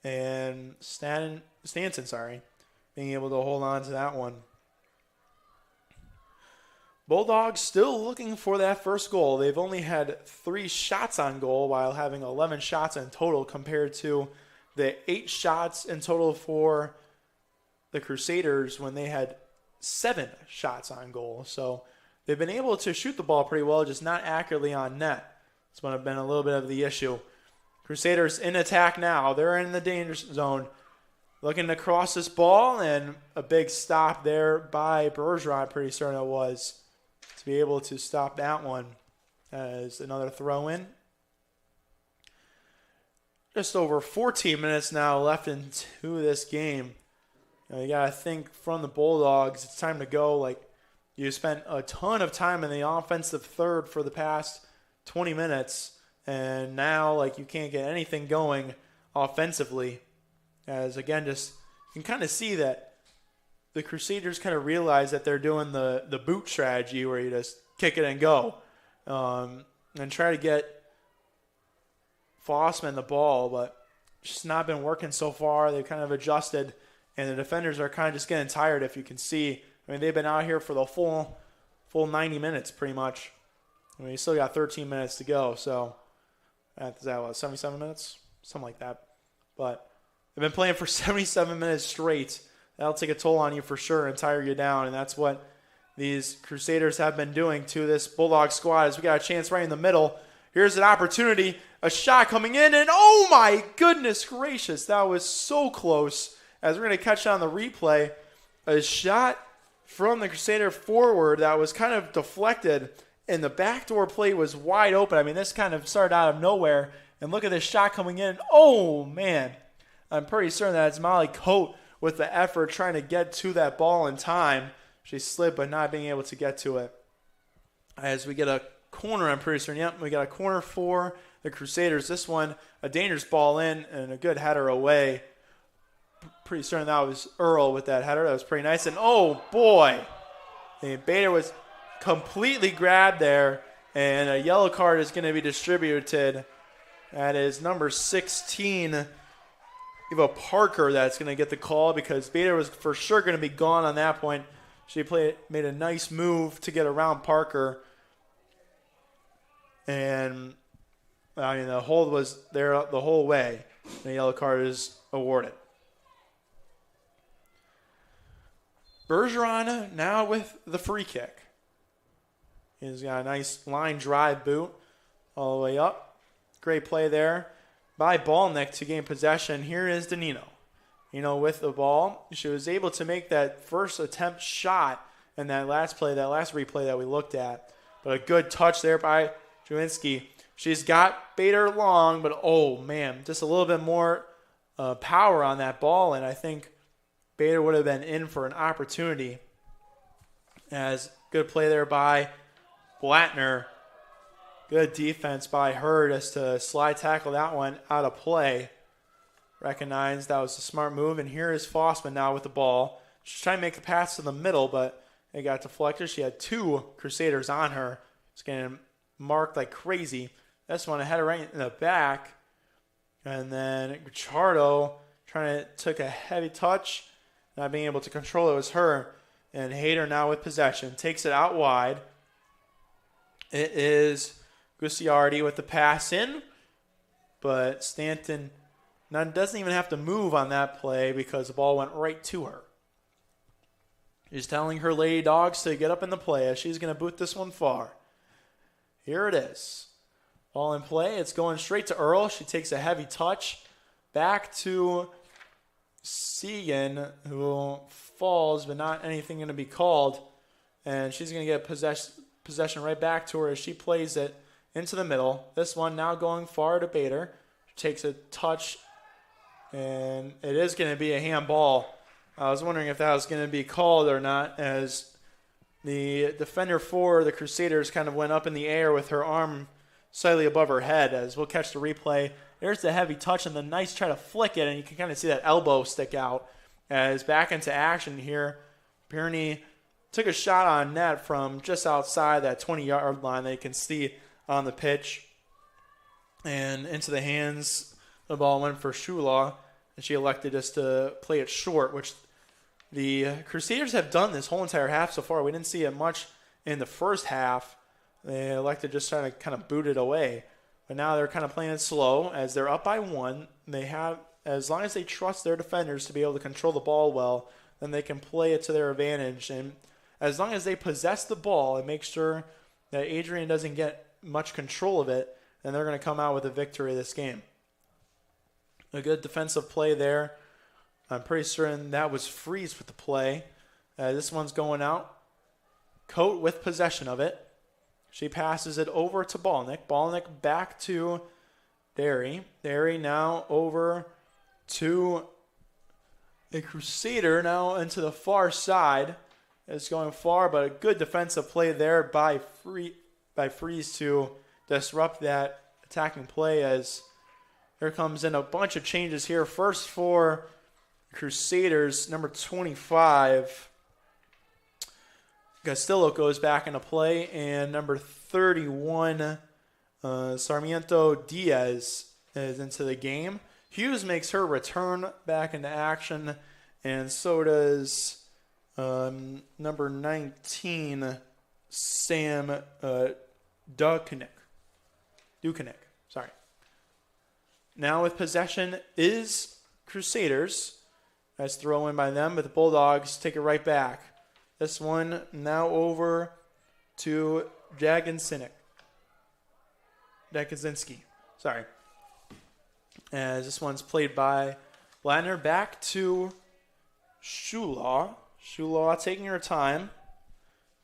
and Stanton, being able to hold on to that one. Bulldogs still looking for that first goal. They've only had 3 shots on goal while having 11 shots in total compared to the 8 shots in total for the Crusaders when they had 7 shots on goal. So they've been able to shoot the ball pretty well, just not accurately on net. It's been a little bit of the issue. Crusaders in attack now. They're in the danger zone. Looking to cross this ball, and a big stop there by Bergeron, pretty certain it was, to be able to stop that one as another throw in. Just over 14 minutes now left into this game. You got to think from the Bulldogs, it's time to go. You spent a ton of time in the offensive third for the past 20 minutes, and now like you can't get anything going offensively. As again, just you can kind of see that the Crusaders kind of realize that they're doing the boot strategy where you just kick it and go, and try to get Fossman the ball, but it's just not been working so far. They've kind of adjusted, and the defenders are kind of just getting tired, if you can see. I mean, they've been out here for the full 90 minutes pretty much. I mean, you still got 13 minutes to go, so is that what, 77 minutes? Something like that. But they've been playing for 77 minutes straight. That'll take a toll on you for sure and tire you down, and that's what these Crusaders have been doing to this Bulldog squad. As we got a chance right in the middle. Here's an opportunity, a shot coming in, and oh my goodness gracious, that was so close. As we're going to catch on the replay, a shot from the Crusader forward that was kind of deflected, and the backdoor plate was wide open. I mean, this kind of started out of nowhere, and look at this shot coming in. Oh, man. I'm pretty certain that it's Molly Coate with the effort trying to get to that ball in time. She slid, but not being able to get to it. As we get a corner, I'm pretty certain. Yep, we got a corner for the Crusaders. This one, a dangerous ball in and a good header away. Pretty certain that was Earl with that header. That was pretty nice. And, oh, boy. Bader was completely grabbed there, and a yellow card is going to be distributed. That is number 16, Eva Parker, that's going to get the call because Bader was for sure going to be gone on that point. She made a nice move to get around Parker. And, I mean, the hold was there the whole way. The yellow card is awarded. Bergeron now with the free kick. He's got a nice line drive boot all the way up. Great play there by Ballnick to gain possession. Here is Danino. With the ball. She was able to make that first attempt shot in that last replay that we looked at. But a good touch there by Jawinski. She's got Bader long, but oh man, just a little bit more power on that ball, and I think Bader would have been in for an opportunity. As good play there by Blattner. Good defense by her just to slide tackle that one out of play. Recognized that was a smart move, and here is Fossman now with the ball. She's trying to make the pass to the middle, but it got deflected. She had two Crusaders on her. It's getting marked like crazy. This one, I had it right in the back. And then Guicciardo took a heavy touch. Not being able to control it was her. And Hayter now with possession. Takes it out wide. It is Gucciardi with the pass in. But Stanton doesn't even have to move on that play because the ball went right to her. She's telling her Lady Dogs to get up in the play as she's going to boot this one far. Here it is. Ball in play. It's going straight to Earl. She takes a heavy touch. Back to Segan, who falls, but not anything going to be called. And she's going to get possession right back to her as she plays it into the middle. This one now going far to Bader. She takes a touch, and it is going to be a handball. I was wondering if that was going to be called or not, as the defender for the Crusaders kind of went up in the air with her arm slightly above her head. As we'll catch the replay. There's the heavy touch and the nice try to flick it, and you can kind of see that elbow stick out. As back into action here, Pirney took a shot on net from just outside that 20-yard line that you can see on the pitch. And into the hands, the ball went for Shulaw, and she elected just to play it short, which the Crusaders have done this whole entire half so far. We didn't see it much in the first half. They elected just trying to kind of boot it away. But now they're kind of playing it slow as they're up by one. They have, as long as they trust their defenders to be able to control the ball well, then they can play it to their advantage. And as long as they possess the ball and make sure that Adrian doesn't get much control of it, then they're going to come out with a victory this game. A good defensive play there. I'm pretty certain that was Freeze with the play. This one's going out. Coate with possession of it. She passes it over to Ballnick. Ballnick back to Derry. Derry now over to the Crusader, now into the far side. is going far, but a good defensive play there by Freeze to disrupt that attacking play as here comes in a bunch of changes here. First for Crusaders, number 25. Castillo goes back into play, and number 31, Sarmiento Diaz is into the game. Hughes makes her return back into action, and so does number 19, Sam Dukanik. Sorry. Now with possession is Crusaders. Nice throw in by them, but the Bulldogs take it right back. This one now over to Jaginski. Sorry. As this one's played by Bladner. Back to Shulaw. Shulaw taking her time.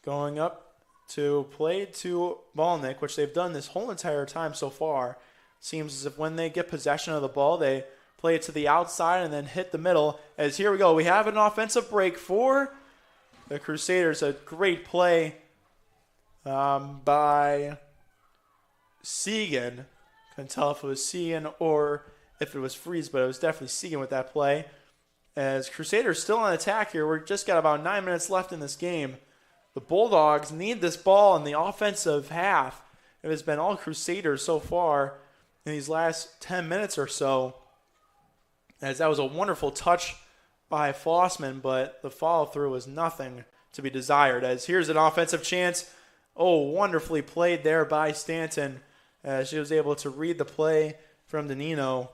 Going up to play to Balnick, which they've done this whole entire time so far. Seems as if when they get possession of the ball, they play it to the outside and then hit the middle. As here we go. We have an offensive break for the Crusaders. A great play by Segan. Couldn't tell if it was Segan or if it was Freeze, but it was definitely Segan with that play. As Crusaders still on attack here. We've just got about 9 minutes left in this game. The Bulldogs need this ball in the offensive half. It has been all Crusaders so far in these last 10 minutes or so. As that was a wonderful touch by Flossman, but the follow-through was nothing to be desired. As here's an offensive chance. Oh, wonderfully played there by Stanton. As she was able to read the play from Danino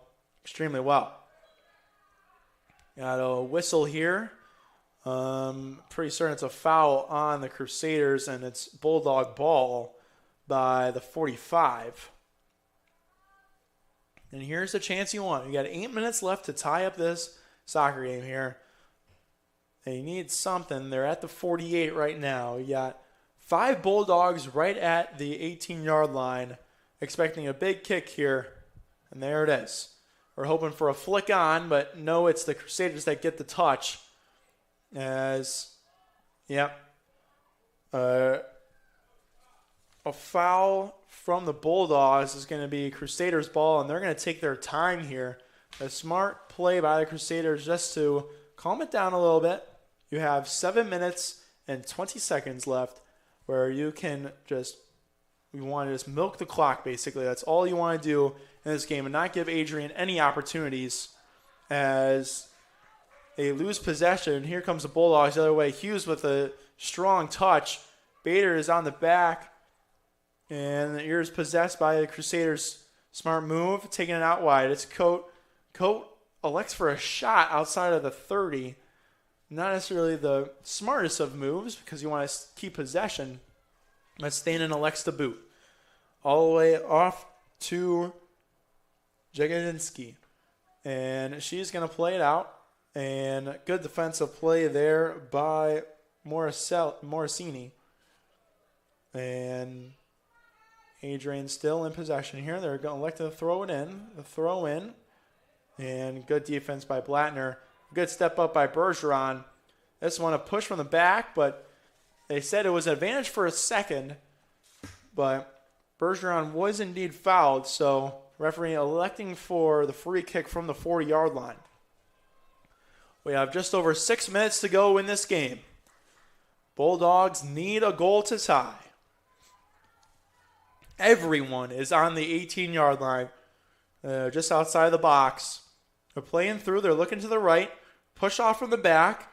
extremely well. Got a whistle here. Pretty certain it's a foul on the Crusaders, and it's Bulldog ball by the 45. And here's the chance you want. You got 8 minutes left to tie up this soccer game here. They need something. They're at the 48 right now. You got 5 Bulldogs right at the 18-yard line, expecting a big kick here. And there it is. We're hoping for a flick on, but no, it's the Crusaders that get the touch. As, yep, a foul from the Bulldogs is going to be Crusaders ball, and they're going to take their time here. A smart play by the Crusaders just to calm it down a little bit. You have 7 minutes and 20 seconds left where you can you want to just milk the clock, basically. That's all you want to do in this game and not give Adrian any opportunities as they lose possession. Here comes the Bulldogs the other way. Hughes with a strong touch. Bader is on the back. And here's possessed by the Crusaders. Smart move, taking it out wide. It's Coate. Coate elects for a shot outside of the 30. Not necessarily the smartest of moves because you want to keep possession. But Stanton elects to boot. All the way off to Jaginski. And she's going to play it out. And good defensive play there by Morosini. And Adrian still in possession here. They're going to elect to throw it in. The throw in. And good defense by Blattner. Good step up by Bergeron. This one a push from the back, but they said it was an advantage for a second. But Bergeron was indeed fouled, so referee electing for the free kick from the 40-yard line. We have just over 6 minutes to go in this game. Bulldogs need a goal to tie. Everyone is on the 18-yard line, just outside the box. They're playing through. They're looking to the right. Push off from the back.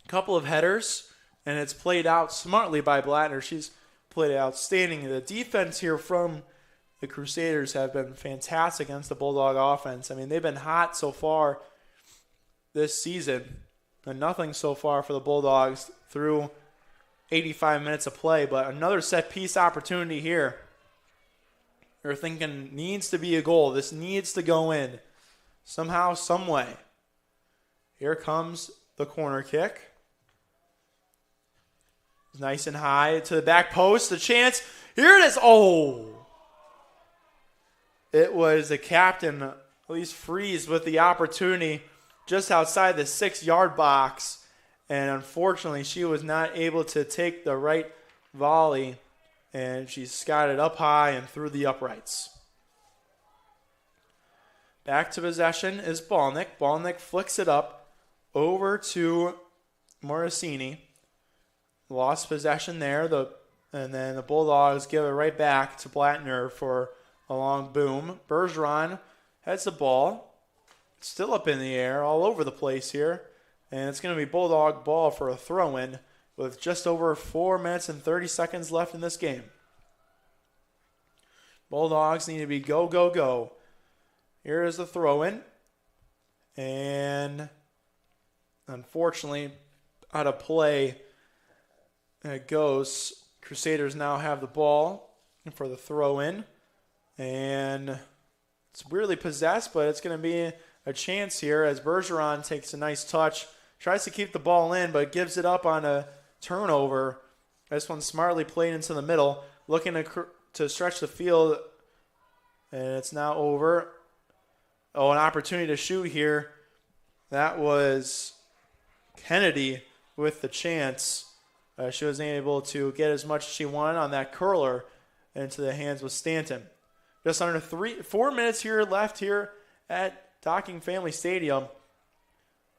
A couple of headers, and it's played out smartly by Blattner. She's played outstanding. The defense here from the Crusaders have been fantastic against the Bulldog offense. I mean, they've been hot so far this season, and nothing so far for the Bulldogs through 85 minutes of play. But another set-piece opportunity here. They're thinking needs to be a goal. This needs to go in somehow, some way. Here comes the corner kick. Nice and high to the back post. The chance. Here it is. Oh! It was the captain, at least Freeze, with the opportunity just outside the 6-yard box. and unfortunately she was not able to take the right volley, and she scotted up high and through the uprights. Back to possession is Balnick. Balnick flicks it up over to Morosini. Lost possession there, and then the Bulldogs give it right back to Blattner for a long boom. Bergeron has the ball. It's still up in the air, all over the place here. And it's going to be Bulldog ball for a throw-in with just over 4 minutes and 30 seconds left in this game. Bulldogs need to be go, go, go. Here is the throw-in. And unfortunately, out of play, it goes. Crusaders now have the ball for the throw-in. And it's weirdly possessed, but it's going to be a chance here as Bergeron takes a nice touch. Tries to keep the ball in, but gives it up on a turnover. This one smartly played into the middle. Looking to stretch the field. And it's now over. Oh, an opportunity to shoot here. That was Kennedy with the chance. She wasn't able to get as much as she wanted on that curler into the hands with Stanton. Just under 4 minutes here left here at Docking Family Stadium.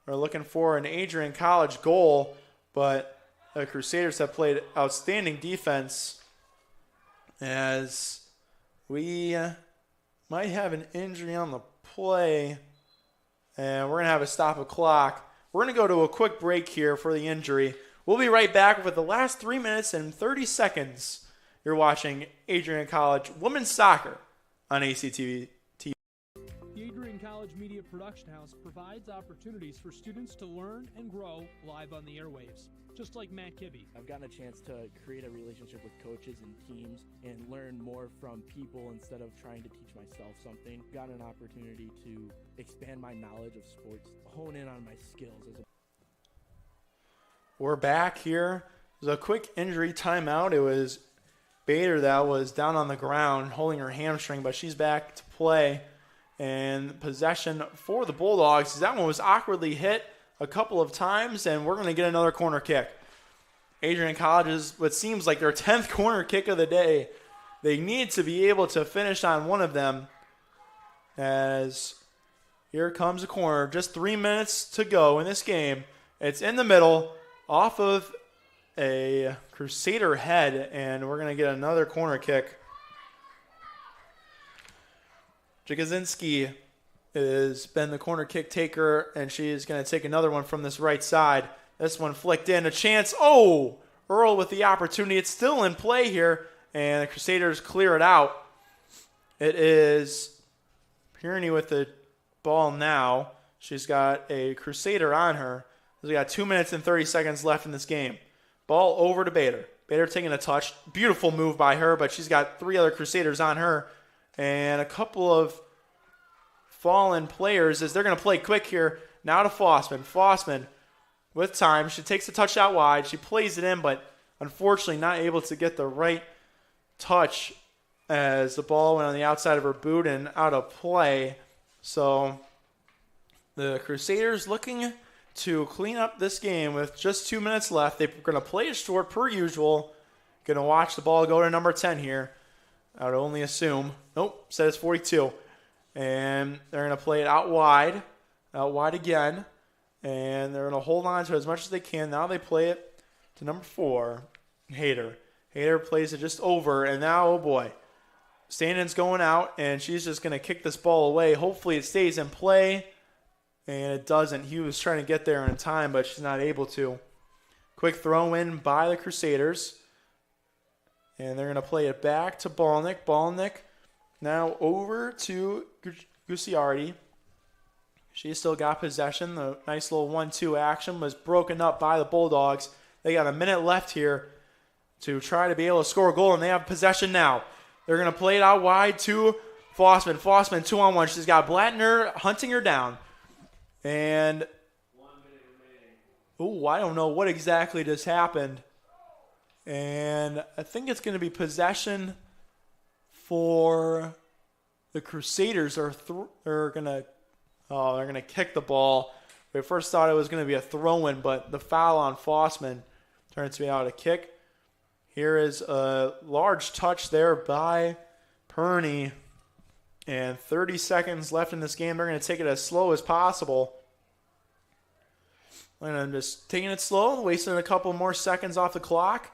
We're looking for an Adrian College goal, but the Crusaders have played outstanding defense as we might have an injury on the play, and we're going to have a stop of clock. We're going to go to a quick break here for the injury. We'll be right back with the last 3 minutes and 30 seconds. You're watching Adrian College Women's Soccer on ACTV TV. The Adrian College Media Production House provides opportunities for students to learn and grow live on the airwaves, just like Matt Kibbe. I've gotten a chance to create a relationship with coaches and teams and learn more from people instead of trying to teach myself something. Gotten an opportunity to expand my knowledge of sports, hone in on my skills. We're back here. There's a quick injury timeout. It was Bader that was down on the ground holding her hamstring, but she's back to play. And possession for the Bulldogs. That one was awkwardly hit a couple of times, and we're going to get another corner kick. Adrian College is what seems like their 10th corner kick of the day. They need to be able to finish on one of them, as here comes a corner. Just 3 minutes to go in this game. It's in the middle, off of a Crusader head, and we're going to get another corner kick. Jagosinski has been the corner kick taker, and she is going to take another one from this right side. This one flicked in. A chance. Oh! Earl with the opportunity. It's still in play here, and the Crusaders clear it out. It is Pierney with the ball now. She's got a Crusader on her. We got 2 minutes and 30 seconds left in this game. Ball over to Bader. Bader taking a touch. Beautiful move by her, but she's got 3 other Crusaders on her. And a couple of fallen players as they're going to play quick here. Now to Fossman. Fossman with time. She takes the touch out wide. She plays it in, but unfortunately not able to get the right touch as the ball went on the outside of her boot and out of play. So the Crusaders looking to clean up this game with just 2 minutes left. They're going to play it short per usual. Going to watch the ball go to number 10 here. I would only assume. Nope, says 42. And they're going to play it out wide again. And they're going to hold on to it as much as they can. Now they play it to number 4, Hayter. Hayter plays it just over. And now, oh boy, Stanton's going out, and she's just going to kick this ball away. Hopefully it stays in play. And it doesn't. He was trying to get there in time, but she's not able to. Quick throw in by the Crusaders. And they're going to play it back to Balnick. Balnick now over to Gucciardi. She still got possession. The nice little 1-2 action was broken up by the Bulldogs. They got a minute left here to try to be able to score a goal, and they have possession now. They're going to play it out wide to Fossman. Fossman 2-on-1. She's got Blattner hunting her down. And, I don't know what exactly just happened. And I think it's going to be possession for the Crusaders. They're going to kick the ball We first thought it was going to be a throw-in, but the foul on Fossman turned to be out a kick. Here is a large touch there by Perney. And 30 seconds left in this game. They're going to take it as slow as possible. And I'm just taking it slow, wasting a couple more seconds off the clock.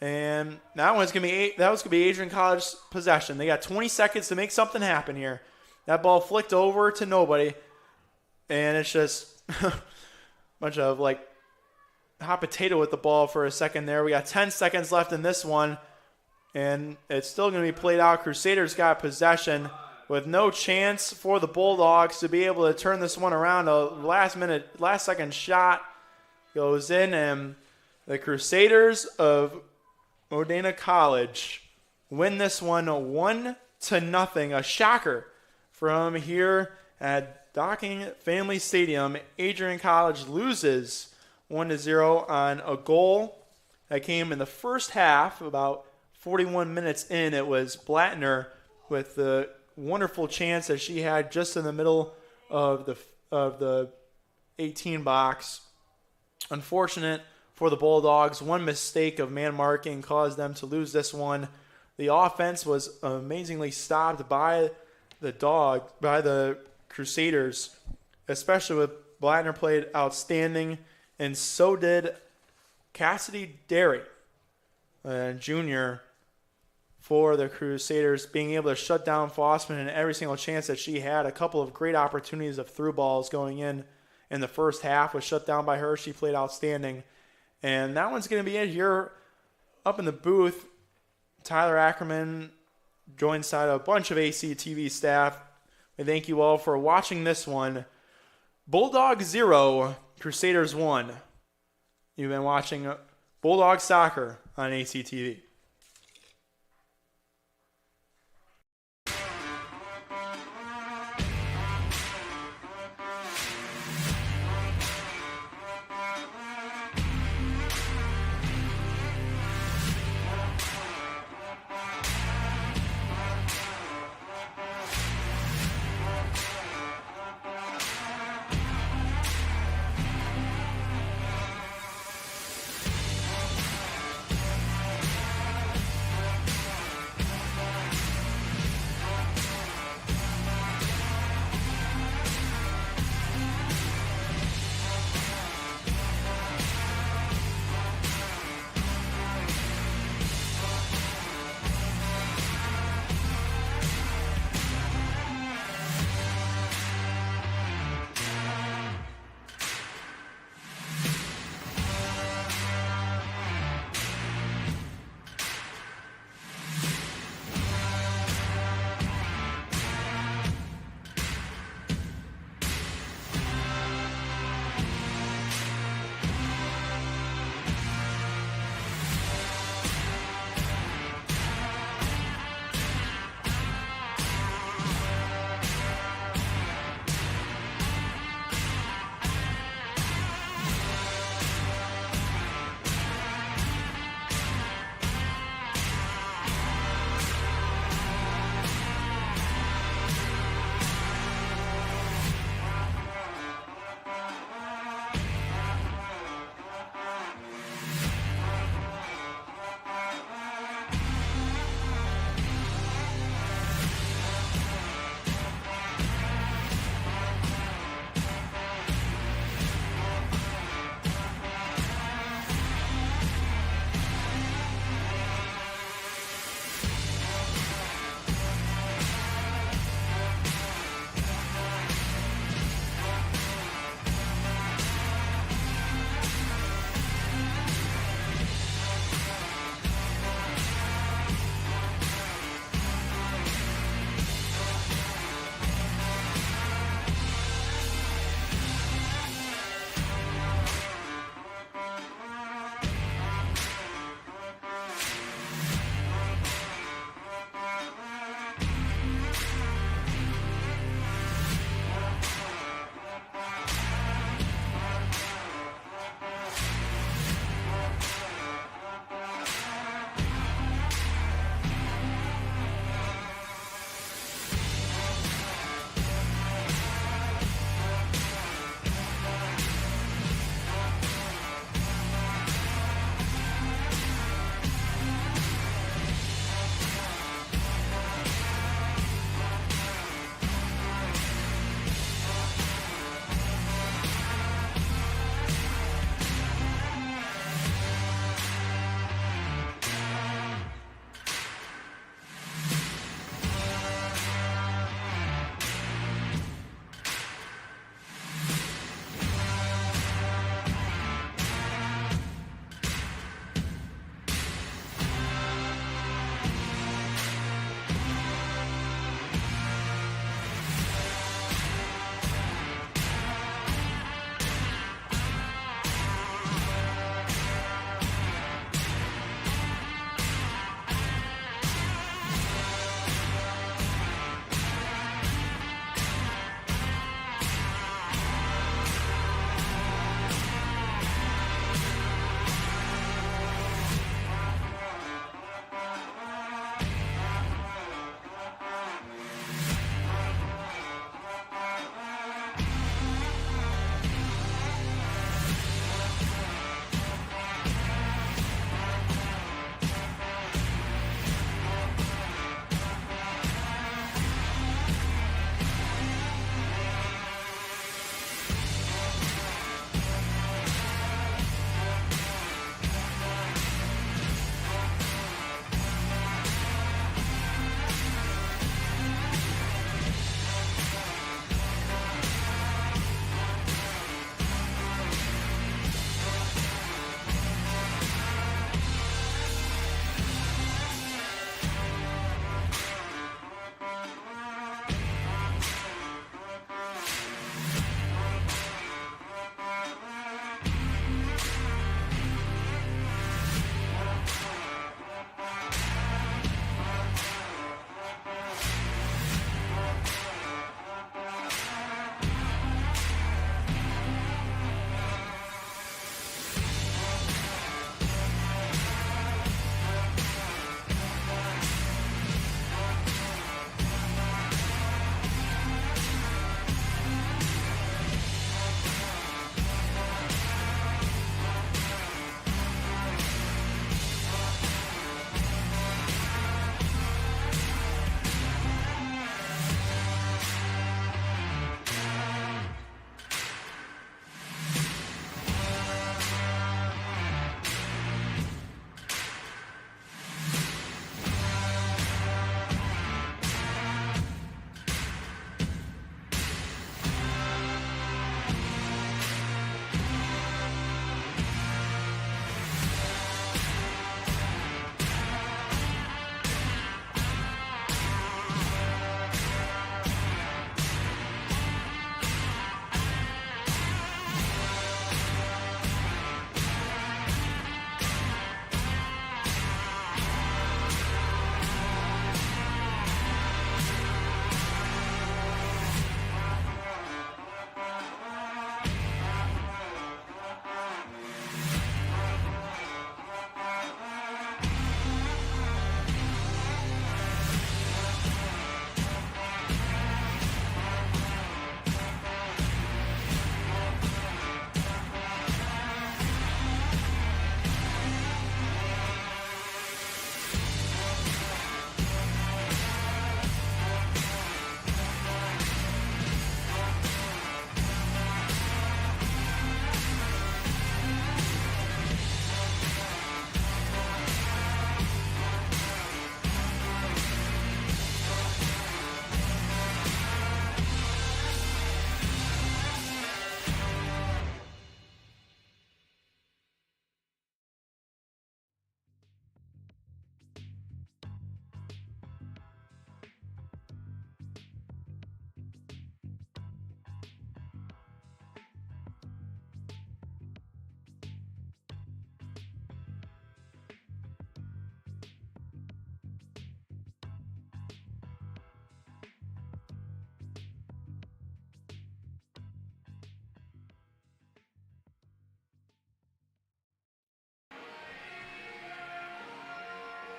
And that was going to be Adrian College's possession. They got 20 seconds to make something happen here. That ball flicked over to nobody. And it's just a bunch of like hot potato with the ball for a second there. We got 10 seconds left in this one. And it's still going to be played out. Crusaders got possession with no chance for the Bulldogs to be able to turn this one around. A last second shot goes in, and the Crusaders of Modena College win this one 1-0. A shocker from here at Docking Family Stadium. Adrian College loses 1-0 on a goal that came in the first half, about 41 minutes in. It was Blattner with the wonderful chance that she had just in the middle of the 18 box. Unfortunate for the Bulldogs. One mistake of man marking caused them to lose this one. The offense was amazingly stopped by the Crusaders, especially with Blattner played outstanding, and so did Cassidy Derry, junior, for the Crusaders, being able to shut down Fossman in every single chance that she had. A couple of great opportunities of through balls going in the first half was shut down by her. She played outstanding. And that one's going to be it here up in the booth. Tyler Ackerman joined side a bunch of ACTV staff. We thank you all for watching this one. Bulldogs 0, Crusaders 1. You've been watching Bulldog Soccer on ACTV.